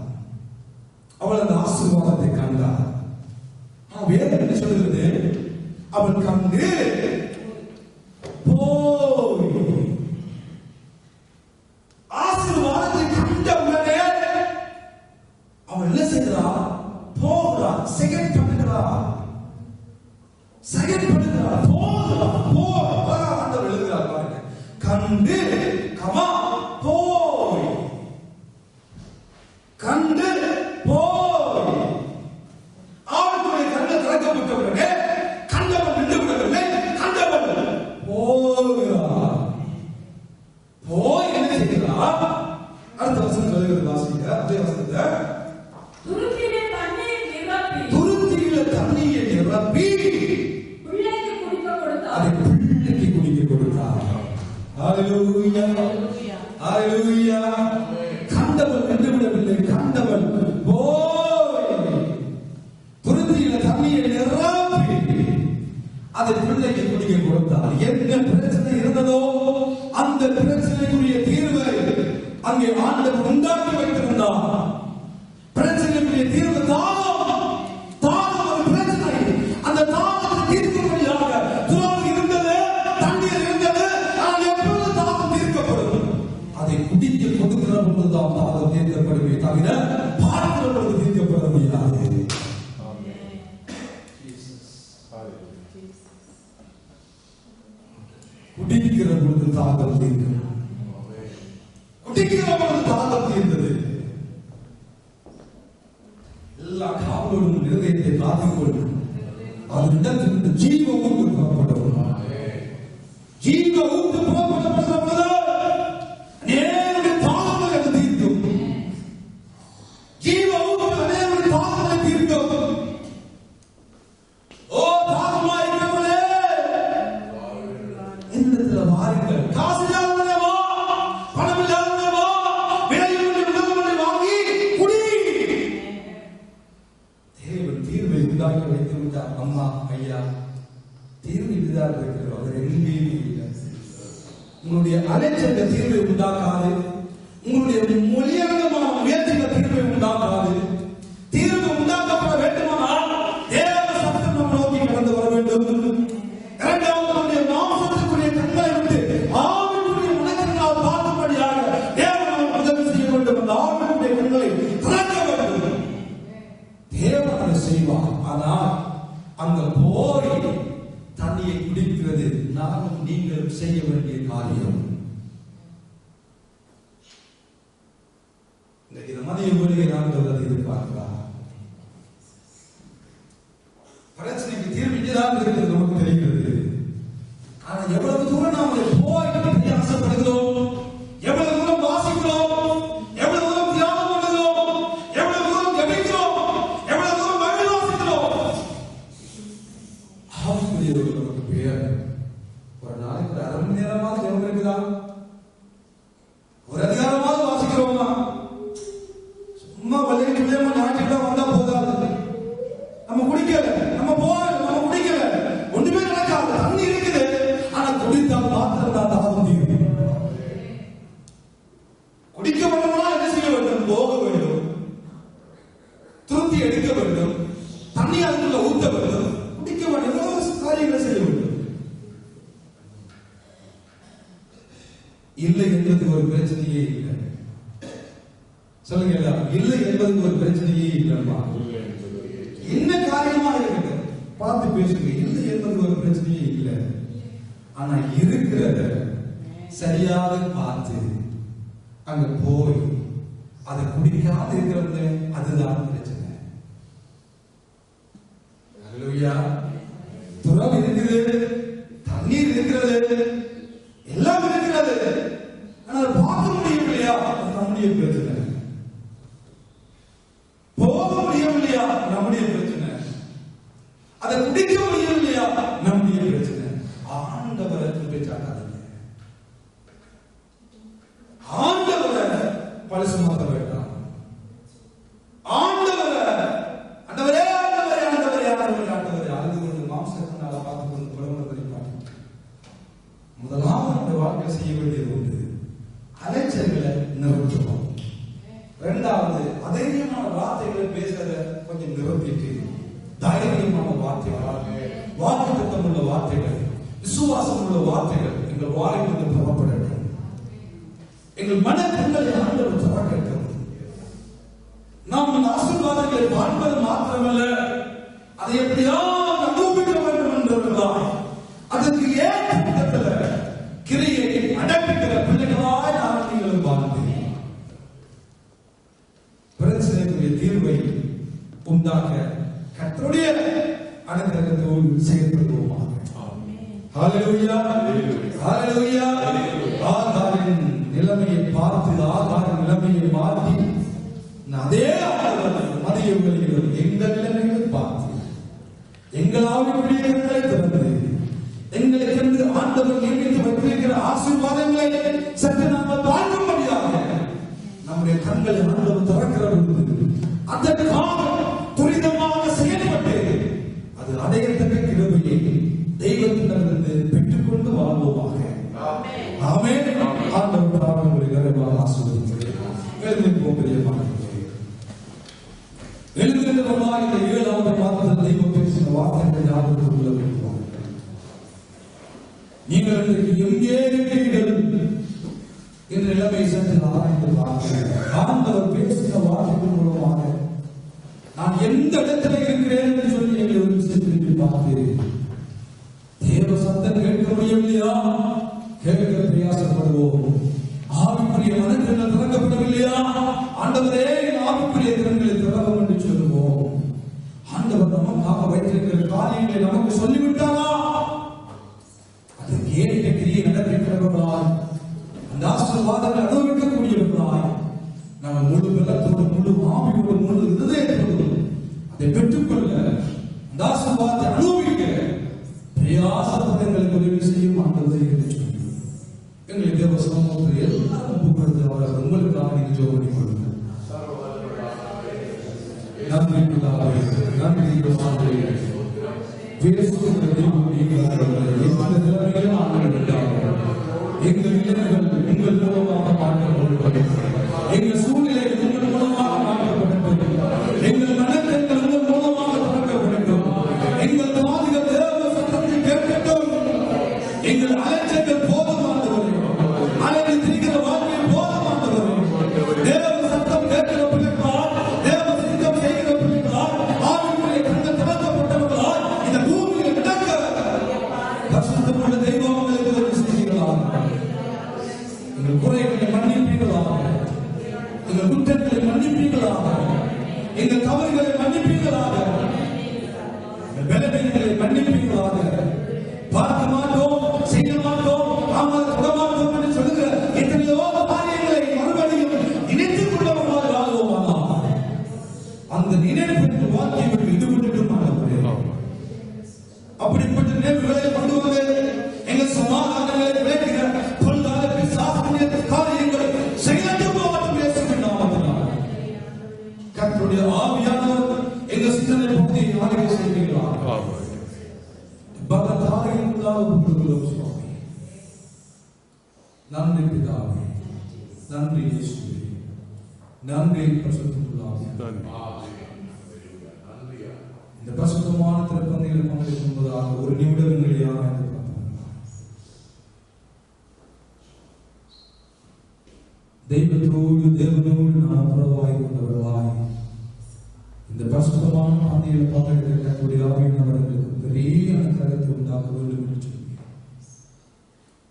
அவள் அந்த ஆசீர்வாதத்தை கண்டார். வேதம் என்ன சொல்கிறது? அவள் கண்டு போய் ஆசீர்வாதத்தை கண்ட உடனே அவள் என்ன செய்கிறார்? போகிறார், செகண்ட் பண்ணுகிறார், செகண்ட் பண்ணுகிறார், போகிறார், ஆண்டவர் எழுதுகிறார் பாருங்க. கண்டு கமா போய், கண்டு போய். அவளுடைய கண்கள் திறக்கப்பட்ட உடனே கண்டவன் நின்று விடவில்லை, கண்டவன் போகிறார். போய் என்ன செய்கிறார்? அடுத்த வசனம் சொல்லுகிறது, வாசிங்க அதே வசனத்தை. துருத்தியிலே தண்ணீர் நிரப்பி, துருத்தியிலே தண்ணீரை நிரப்பி பிள்ளைக்கு குடிக்க கொடுத்தார். அதை பிள்ளைக்கு குடிக்க கொடுத்தார். ஹalleluya, ஹalleluya. கண்டவன் நின்று விடவில்லை, கண்டவன் போய் துருத்தியிலே தண்ணீரை நிரப்பி அதை பிள்ளைக்கு குடிக்க கொடுத்தார். என்ன பிரச்சனை இருந்ததோ அந்த பிரச்சனைக்குரிய தீர்வை அங்கே ஆண்டவர் உண்டாக்கி வைத்திருந்தார். பிரச்சனைக்குரிய தீர்வு தாகம், தாகம் ஒரு பிரச்சனை. அந்த தாகத்தை தீர்க்கும்படியாக துறவு இருந்தது, தண்ணீர் இருந்தது. ஆனால் எப்பொழுது தாகம் தீர்க்கப்படும்? அதை குடிக்க கொடுக்கிற பொழுதுதான் தாகம் தீர்க்கப்படுமே தவிர பார்க்கிற பொழுது தீர்க்கப்பட முடியாது. குடிக்கிற பொழுது தாகம் தீர்க்கும், குடிக்கிற பொழுது தாகம் தீர்ந்தது. எல்லா காவலோடும் இருதயத்தை காத்துக்கொள்ளும், அதனிடத்திலிருந்து ஜீவ ஊற்று புறப்படும். ஜீவ ஊற்று புறப்பட்ட பொழுது அநேகருடைய தாகங்களை அது தீர்க்கும். ஜீவ ஊற்று அநேகருடைய தாகங்களை தீர்க்கும். ஓ தாகமா இருக்கிறவர்களே, என்னிடத்துல வாருங்கள். காசு இல்லாதவனே வா, பணம் இல்லாதவனே வா, விலையுள்ள உணவுகளை வாங்கி குடி. தேவன் தீர்வை உண்டாக்கி வைத்து விட்டார். அம்மா ஐயா, தீர்வு இதுதான் இருக்கிறது, அவர் எங்கேயுமே இல்லை. உங்களுடைய அலைச்சல தீர்வை உண்டாக்காது, உங்களுடைய மொழியங்கமான முயற்சிகள் தீர்வை உண்டாக்காது. தீர்வு உண்டாக்கப்பட வேண்டுமானால் தேவ சத்தம் நம்ம நோக்கி கடந்து வர வேண்டும். இரண்டாவது, நம்முடைய மாம்சத்திற்குரிய கண்களை விட்டு ஆவிக்குரிய உணர்ச்சிகளால் பார்க்கும்படியாக தேவன் உதவி செய்ய வேண்டும். அந்த ஆவிக்குரிய கண்களை திறக்க வேண்டும். தேவன் அதை செய்வார். ஆனால் அங்க போய் தண்ணியை குடிக்கிறது நானும் நீங்கள் செய்ய வேண்டிய காரியம். இந்த மதிய வேலையை நாம் சொல்வதை எதிர்பார்க்கிறார். பிரச்சனைக்கு தீர்வு இங்கேதான் இருக்கிறது, நமக்கு தெரிகிறது. ஆனா எவ்வளவு தூரம் நாம் போய் ஆசைப்படுகிறோம், எவ்வளவு தூரம் வாசிக்கிறோம், எவ்வளவு தூரம் தியானம் பண்ணுகிறோம், எவ்வளவு தூரம் ஜெபிக்கிறோம், எவ்வளவு தூரம் பைபிள் வாசிக்கிறோம். ஆவிக்குரியவர்கள் நமக்கு பேர். ஒரு நாளைக்கு ஒரு அரை மணி நேரமாவது ஜெபம் இருக்குதா? ஒரு அதிகாரமாவது வாசிக்கிறோமா? சும்மா வழிக்கு விளையாம ஞாயிற்றுக்கிழமை வந்தா போதாது. நம்ம குடிக்கல, நம்ம போகல, நம்ம குடிக்கல, ஒன்றுமே நடக்காது. தண்ணி இருக்குது, ஆனா குடித்தால் மாத்திரம் தான் தாகம் தீரும். குடிக்க வேண்டும்னா என்ன செய்ய வேண்டும்? போக வேண்டும், திருப்தி எடுக்க வேண்டும், தண்ணி அதுக்குள்ள ஊத்த வேண்டும், குடிக்க வேண்டும், எவ்வளவு காரியங்களை செய்ய வேண்டும். இல்லை என்பது ஒரு பிரச்சனையே இல்லை. சொல்லுங்க எல்லாரும், இல்லை என்பது ஒரு பிரச்சனையே இல்லைப்பா. என்ன காரியமா இருக்குது பார்த்து பேசுங்க. இல்லை என்பது ஒரு பிரச்சனையே இல்லை. ஆனா இருக்கிறத சரியாக பார்த்து அங்க போய் அதை குடிக்காத இருக்கிறது, அதுதான் பிரச்சனை. அல்லேலூயா. துறவு இருக்குது, தண்ணீர் இருக்கிறது, எல்லாம் இருக்கிறது, ஆனால் பார்க்க முடியவில்லையா? நம்முடைய பிரச்சனை. போக முடியவில்லையா? நம்முடைய பிரச்சனை. அதை குடிக்க நாங்கள் செய்ய வேண்டியது உண்டு. அலைச்சல்களை நிறுத்துவோம். இரண்டாவது, அதைரியமான வார்த்தைகளை பேசுறத கொஞ்சம் நிறுத்திட்டு தைரியமான வார்த்தைகள், வாக்குத்தத்தம் உள்ள வார்த்தைகள், விசுவாசம் உள்ள வார்த்தைகள் எங்கள் வாயிலிருந்து புறப்படட்டும். எங்கள் மனக்கண்களை ஆண்டவர் திறக்கட்டும். நாம் இந்த ஆசீர்வாதங்களை வாழ்வது மாத்திரமல்ல, அதை எப்படியாவது அனுபவிக்க வேண்டும் என்பதுதான் அதற்கு ஏற்ற விதத்தில் கிரியை அடைப்பிக்கிற பிள்ளைகளாய் நான் நீங்களும் வாழ்ந்தேன். பிரச்சனைக்குரிய தீர்வை உண்டாக்க கர்த்தருடைய அனுகிரகத்தோடு செயல்படுவோமாக. ஹல்லேலூயா, ஹல்லேலூயா. ஆகாரின் நிலைமையை பார்த்து ஆகாரின் நிலைமையை மாற்றி அதே மதிய வேளையில் எங்கள் நிலைமைகளை பார்த்து எங்கள் ஆவிக்குரிய கண்களை திறந்து எங்களுக்கு ஆண்டவர் நியமித்து வைத்திருக்கிற ஆசீர்வாதங்களை சற்று நாங்கள் பார்க்கும்படியாக நம்முடைய கண்களை ஆண்டவர் திறக்கிற பொழுது அதற்காக துரிதமாக செயல்பட்டு அது அடையத்தக்க கிருபையை தெய்வத்திடமிருந்து பெற்றுக்கொண்டு வாழ்வோமாக. ஆமென். ஆண்டவர் அவர்களை நிறைவாக ஆசீர்வதிக்கிறேன். எழுந்திருப்போம் பிரியமானவர்களே. எழுந்திருக்கிறவர்களாக இந்த 7வது மாதத்தில் தெய்வம் பேசின வார்த்தைகளை ஞாபகத்தில் கொள்ள வேண்டும். நீங்கள் எங்கே இருக்கிறீர்கள் என்ற நிலைமை சற்று ஆராய்ந்து பார்க்கிறேன். ஆண்டவர் பேசின வார்த்தைகள் மூலமாக நான் எந்த இடத்துல இருக்கிறேன் என்று சொல்லி எங்களை ஒரு விஷயத்திற்கு பார்க்கிறேன். தேவ சத்தம் கேட்க முடியவில்லையா? கேட்க பிரயாசப்படுவோம். ஆவிக்குரிய மனதில் திறக்கப்படவில்லையா? ஆண்டவரே ஆவிக்குரிய திறன்களை திறவும் என்று சொல்லுவோம். ஆண்டவர் நமக்காக வைத்திருக்கிற காரியங்களை நமக்கு சொல்லிவிட்டாரா? அது கேட்ட கிரியை நடப்பிக்கிறவர்களாய் அந்த ஆசீர்வாதங்களை அனுபவிக்கக்கூடியவர்களாய் நம்ம முழு பலத்தோடு முழு ஆவியோடு முழு இதயத்தோடு அதை பெற்றுக்கொள்ள அந்த ஆசீர்வாதத்தை அனுபவிக்க பிரயாசத்தை எங்களுக்கு உதவி செய்யும் ஆண்டவரே என்று சொல்லி எங்களை தேவ சமூகத்தில் எல்லாரும் புகழ்ந்து அவர்கள் உங்களுக்காக நீங்கள் ஜெபம் பண்ணிக் கொள்ளுங்கள். நன்றி பிதாவே, நன்றி ஆண்டவரே. பேசுகிற தெய்வம் நீங்கள் எந்த நிலைமையிலும் ஆண்டவரே, எங்கள் நிலைமைகள் உங்கள் மூலமாக மாற்றப்படும். எங்கள் சூழ்நிலைகள் உங்கள் மூலமாக மாற்றப்படும். எங்கள் மனக்கண்கள் உங்கள் மூலமாக திறக்கப்படும். எங்கள் காதுகள் தேவ சத்தத்தை கேட்கட்டும். எங்கள் அலைச்சல்கள் போதுமானவரே, அலைந்து திரிகிற வாழ்க்கை போதுமானவரே. தேவ சத்தம் கேட்கிற பிள்ளைகளால், தேவ சித்தம் செய்கிற பிள்ளைகளால், ஆவிக்குரிய கண்கள் திறக்கப்பட்டவர்களால் இந்த பூமியில் நடக்க பரிசுத்தமுள்ள தெய்வம் உங்களுக்கு உதவி செய்கிறார். எங்கள் குறைகளை மன்னிப்பீர்களாக, எங்கள் குற்றங்களை மன்னிப்பீர்களாக, எங்கள் தவறுகளை மன்னிப்பீர்களாக, எங்கள் பலவீனங்களை மன்னிப்பீர்களாக. பார்க்க மாட்டோம், செய்ய மாட்டோம், நாங்கள் தொட மாட்டோம் என்று சொல்லுகிற எத்தனையோ காரியங்களை மறுபடியும் நினைத்துக் கொள்ளவர்களாக வாழ்வோமானால் அந்த நினைப்பு வாழ்க்கையை விட்டு ஈடுபட்டு மாட்டோம். அப்படிப்பட்ட நினைவுகளை கொண்டு வந்து எங்கள் சமாதானங்களை விளைக்கிற பொருளாதார பிசாசுடைய காரியங்களை செயலற்று போவாற்று பேசுகின்ற நாமத்தினால் கர்த்தருடைய ஆவியானவர் எங்கள் சிந்தனை பற்றி ஆளுகை செய்கிறார். நன்றி பிதாவே, நன்றி இயேசுவே, நன்றி பரிசுத்தமுள்ளாவே. இந்த பரிசுத்தமான திருப்பந்தியில் பங்கெடுக்கும்போதாக ஒரு நிமிடங்களை ஆராய்ந்து தெய்வத்தோடு தேவனோடு நாம் உறவாய் கொண்டவர்களாய் இந்த பரிசுத்தமான பாதையில் பங்கெடுக்கக்கூடிய ஆவியானவர்களுக்கு பெரிய அனுகிரகத்தை உண்டாக்க வேண்டும் என்று சொல்லி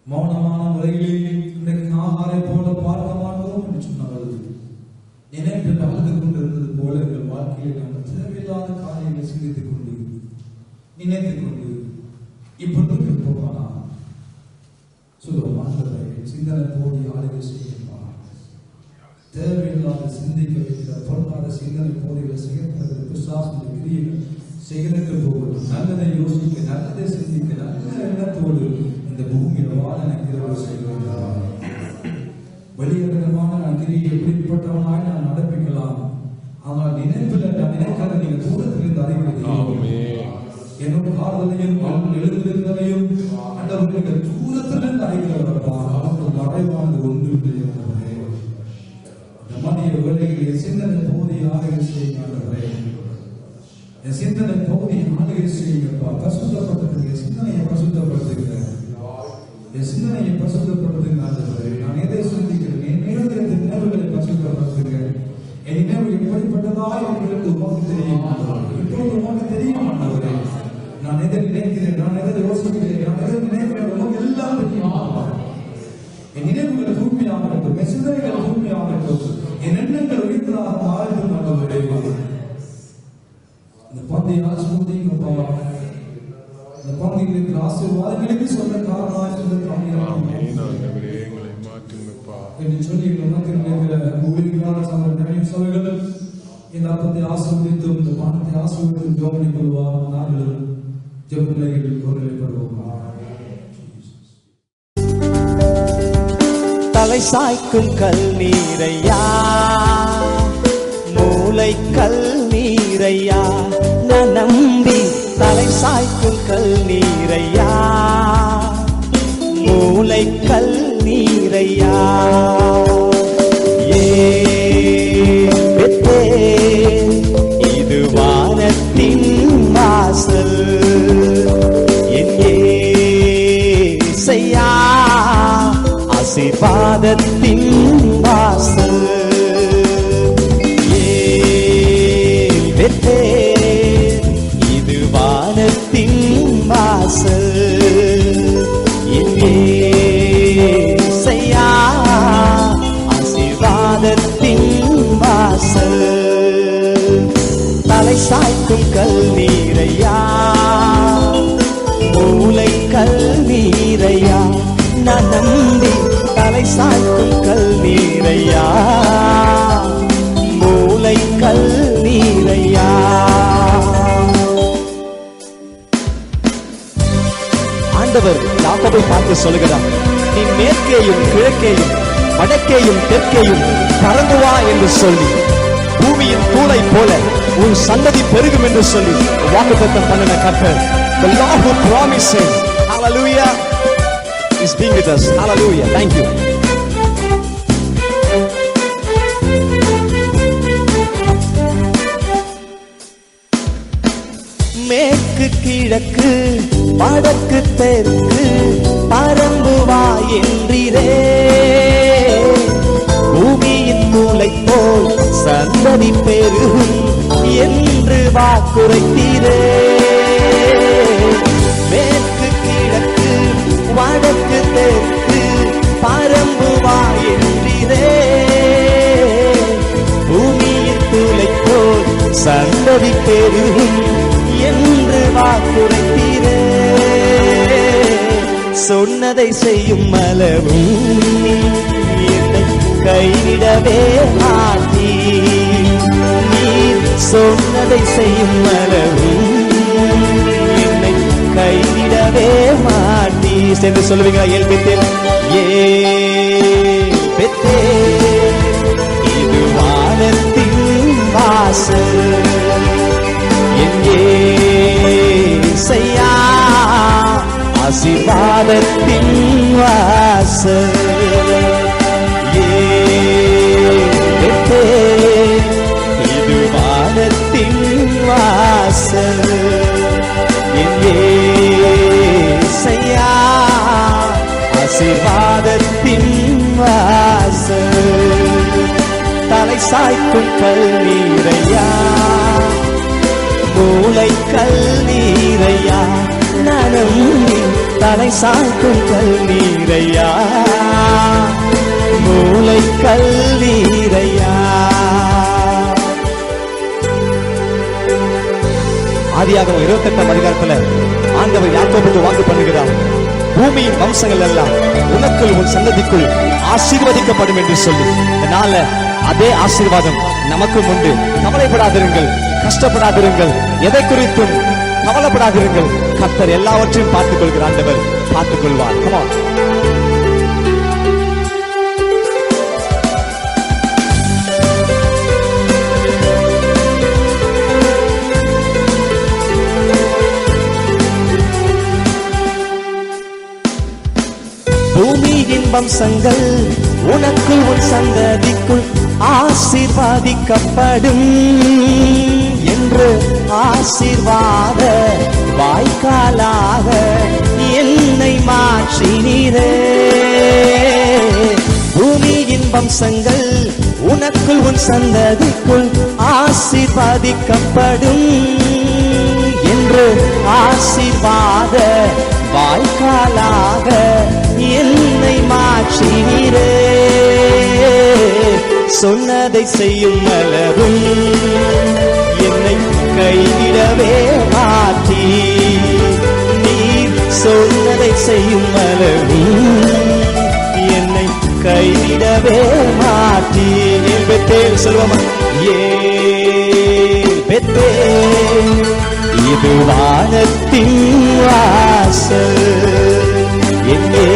மௌனமான முறையிலே இன்றைக்கு ஆகாரை போல பார்க்க மாட்டோம் என்று சொன்னவர்கள் நினைப்பில் அழுது கொண்டிருந்தது போல எங்கள் வாழ்க்கையில் நாங்கள் தேவையில்லாத காரியங்களை சிந்தித்துக் கொண்டு நினைத்துக் கொண்டு இப்பொழுது இருப்போமானா சொல்லுவோம். சிந்தனை போடி ஆளுகை செய்யப்பா, தேவையில்லாத சிந்திக்க வைக்கிற பொருளாதார சிந்தனை போதிகள் செய்யப்படுகிற பிசாசுடைய கிரியைகள் செய்கிறது போவது நல்லதை யோசிக்க, நல்லதை சிந்திக்க, நல்ல எண்ணத்தோடு இந்த பூமியில் வாழ நினைக்கிறவர் செய்கிறார். வெளியரங்கமான கிரியை எப்படிப்பட்டவனாய் நான் நடப்பிக்கலாம், ஆனால் நினைப்பில் நான் நினைக்காத நீங்க தூரத்தில் இருந்து அறிவுறுத்தி என்னோட ஆறுதலையும் எழுந்திருந்ததையும் தூரத்தில் இருந்து அறிகிறவர்களா மறைவானது ஒன்றுமில்லை ஆண்டவரே. இந்த மதிய வேளையில் என் சிந்தனை பகுதியை ஆளுகை செய்யுங்க ஆண்டவரே. என் சிந்தனை பகுதியை ஆளுகை செய்யுங்கப்பா. பரிசுத்தப்படுத்துங்க, என் சிந்தனையை பரிசுத்தப்படுத்துங்க, என் சிந்தனையை பரிசுத்தப்படுத்துங்க ஆண்டவரே. நான் எதை சிந்திக்கிறேன், என் நினைவுகளை பரிசுத்தப்படுத்துங்க. என் நினைவு எப்படிப்பட்டதா என்று உமக்கு தெரியும் ஆண்டவரே. இப்பொழுது உமக்கு தெரியும் ஆண்டவரே. நான் எதை நினைக்கிறேன், நான் எதை யோசிக்கிறேன், நான் எதை நினைக்கிறேன், உமக்கு எல்லாம் தெரியும் ஆண்டவரே. என் நினைவுகள் தூய்மையாக இருக்கும், என் சிந்தனைகள் தூய்மையாக இருக்கும், என் எண்ணங்கள் உயிர்த்ததாக மாறும் ஆண்டவரே. இந்த பந்தையை ஆசீர்வதிங்கப்பா. இந்த பந்தையில் இருக்கிற ஆசீர்வாதங்களுக்கு சொன்ன காரணமாக என்று சொல்லி ஊழியர்களான சபைகள் இந்த அப்பத்தை ஆசீர்வதித்தும் இந்த பானத்தை ஆசீர்வதித்தும் ஜெபம் கொள்வார். நாங்கள் ஜெபநிலைகளில் ஒருநிலைப்படுவோம். தலை சாய்க்கும் கல் நீரையா, மூளை கல் நீரையா, நான் நம்பி தலை சாய்க்கும் கல் நீரையா, மூளை கல் நீரையா. இது வானத்தின் வாசல், என் ஏசையா ஆசீர்வாதத்தின் வாசல். இது வானத்தின் வாசல், என் ஏசையா ஆசீர்வாதத்தின் வாசல். தலை சாய்க்கும் கல் நீரையா, மூளை கல் நீரையா, நான் நம்பி தலை சாய்க்கும் கல் நீரையா, மூளை கல் நீரையா. ஆண்டவர் யாக்கோபை பார்த்து சொல்கிறார், நீ மேற்கேயும் கிழக்கேயும் வடக்கேயும் தெற்கேயும் பறந்து வா என்று சொல்லி, பூமியின் தூளை போல உன் சந்ததி பெருகும் என்று சொல்லி வாக்குத்தத்தம் பண்ணின கர்த்தர். The Lord who promised, hallelujah, is being with us. Hallelujah. Thank you. மேற்கு கிழக்கு வடக்கு தெற்கு பறந்து வா என்றீரே, பூமியின் மூளை போல் சந்ததி பெருகும் என்று வாக்குரைத்தீரே. மேற்கு கிழக்கு வடக்கு தெற்கு பறந்து வா என்றீரே, பூமியின் மூளை போல் சந்ததி பெருகும் என்று வாக்குரைத்தீரே. சொன்னதை செய்யும் அளவும் என்னை கைவிடவே மாட்டீ, நீர் சொன்னதை செய்யும் அளவும் என்னை கைவிடவே மாட்டீ என்று சொல்லுவீங்களா? ஏல்பெத்தேல் ஏல்பெத்தேல், இது வானத்தின் வாசல், என் ஏசையா ஆசீர்வாதத்தின் வாசல். இது வானத்தின் வாசல், என் ஏசையா ஆசீர்வாதத்தின் வாசல். தலை சாய்க்கும் கல் நீரையா, மூளை கல் நீரையா, நானும் தலை சாய்க்கும் கல் நீரையா, மூளை கல் நீரையா. ஆதியாகமம் 28ஆம் அதிகாரத்துல ஆண்டவர் யாக்கோபுக்கு வாக்கு பண்ணுகிறார், பூமியின் வம்சங்கள் எல்லாம் உனக்குள் உன் சந்ததிக்குள் ஆசீர்வதிக்கப்படும் என்று சொல்லி. இதனால அதே ஆசீர்வாதம் நமக்கும் உண்டு. கவலைப்படாதிருங்கள், கஷ்டப்படாதிருங்கள், எதை குறித்தும் கவலைப்படாதிருங்கள். கர்த்தர் எல்லாவற்றையும் பார்த்துக் கொள்கிற ஆண்டவர் பார்த்துக் கொள்வார். Come on. பூமியின் வம்சங்கள் உனக்குள் உன் சந்ததிக்குள் ஆசீர்வாதிக்கப்படும் என்று ஆசீர்வாத வாய்க்காலாக என்னை மாற்றினீரே. பூமியின் வம்சங்கள் உனக்குள் உன் சந்ததிக்குள் ஆசீர்வாதிக்கப்படும் என்று ஆசீர்வாத வாய்க்காலாக என்னை மாற்றினீரே. சொன்னதை செய்யும் அளவும் என்னை கைவிடவே மாற்றி, நீர் சொன்னதை செய்யும் அளவும் என்னை கைவிடவே மாற்றி. பெத்தேல் சொல்லுவோமா? பெத்தேல் இது வானத்தின் வாசல், எங்கேசையா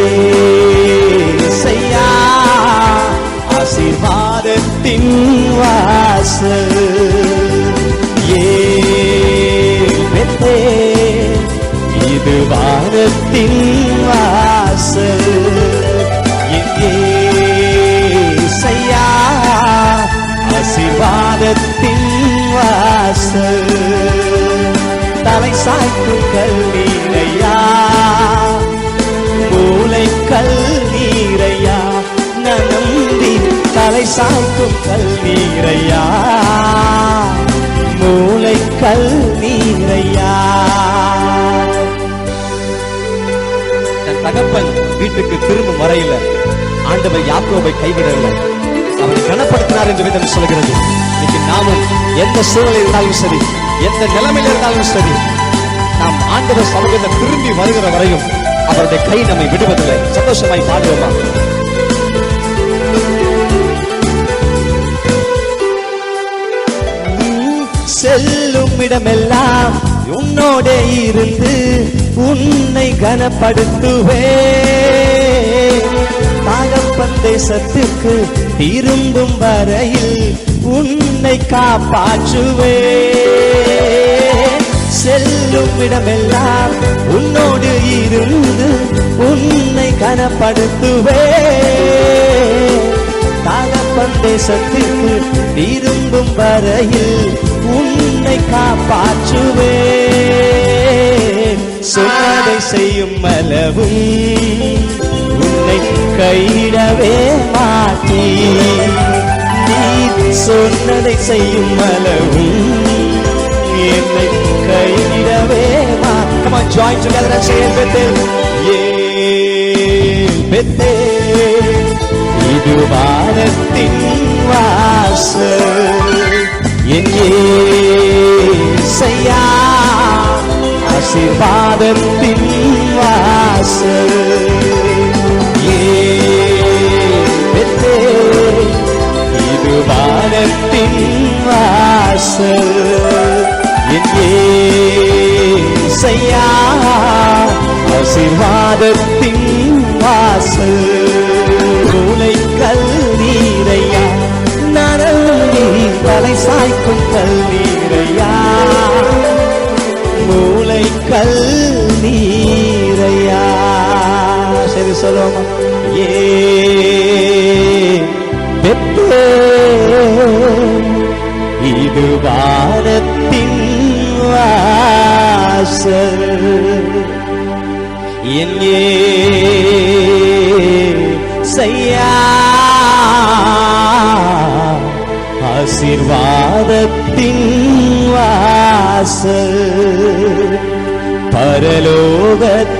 ஆசீர்வாதத்தின் வாசல். பெத்தேல் இது வானத்தின் வாசல், எங்கேசையா ஆசீர்வாதத்தின் வாசல். தலை சாய்க்கும் கல்லீரையா, மூளை கல்லீரையா, நம்பி தலை சாய்க்கும் கல்லீரையா, மூளை கல்லீரையா. தன் தகப்பன் வீட்டுக்கு திரும்பும் வரையில ஆண்டவர் யாக்கோபை கைவிடவில்லை, அவனை கனப்படுத்தினார் என்று வேதம் சொல்கிறது. இன்னைக்கு நாமும் எந்த சூழலில் இருந்தாலும் சரி, எந்த நிலைமையில் இருந்தாலும் சரி, நாம் ஆண்டவர் சமூகத்தில் திரும்பி வருகிற வரையும் அவருடைய கை நம்மை விடுவதில்லை. சந்தோஷமாய் பாடுவோமா? செல்லும் இடமெல்லாம் உன்னோட இருந்து உன்னை கனப்படுத்துவே. தகப்பன் தேசத்துக்கு திரும்பும் வரையில் உன்னை காப்பாற்றுவே. செல்லும் இடமெல்லாம் உன்னோடு இருந்து உன்னை கனப்படுத்துவே. தகப்பன் தேசத்துக்கு திரும்பும் வரையில் உன்னை காப்பாற்றுவே. சொன்னதை செய்யும் அளவும் உன்னை கைவிடவே மாட்டி, நீ சொன்னதை செய்யும் அளவும் என்னை கைவிடவே மாட்டி. Come on, join together and say Bethel. Bethel இது வானத்தின் வாசல், என் இயேசையா ஆசீர்வாதத்தின் வாசல். பெத்தேல் இது வானத்தின் வாசல், என் இயேசையா ஆசீர்வாதத்தின் வாசல். மூளை கல்லீரையா, நரம்பி தலை சாய்க்கும் கல்லீரையா, மூளை கல்லீரையா. சரி சொல்லுவோமா? இது வானத்தின் வாசல், என் இயேசையா ஆசீர்வாதத்தின் வாசல், பரலோகத்தின்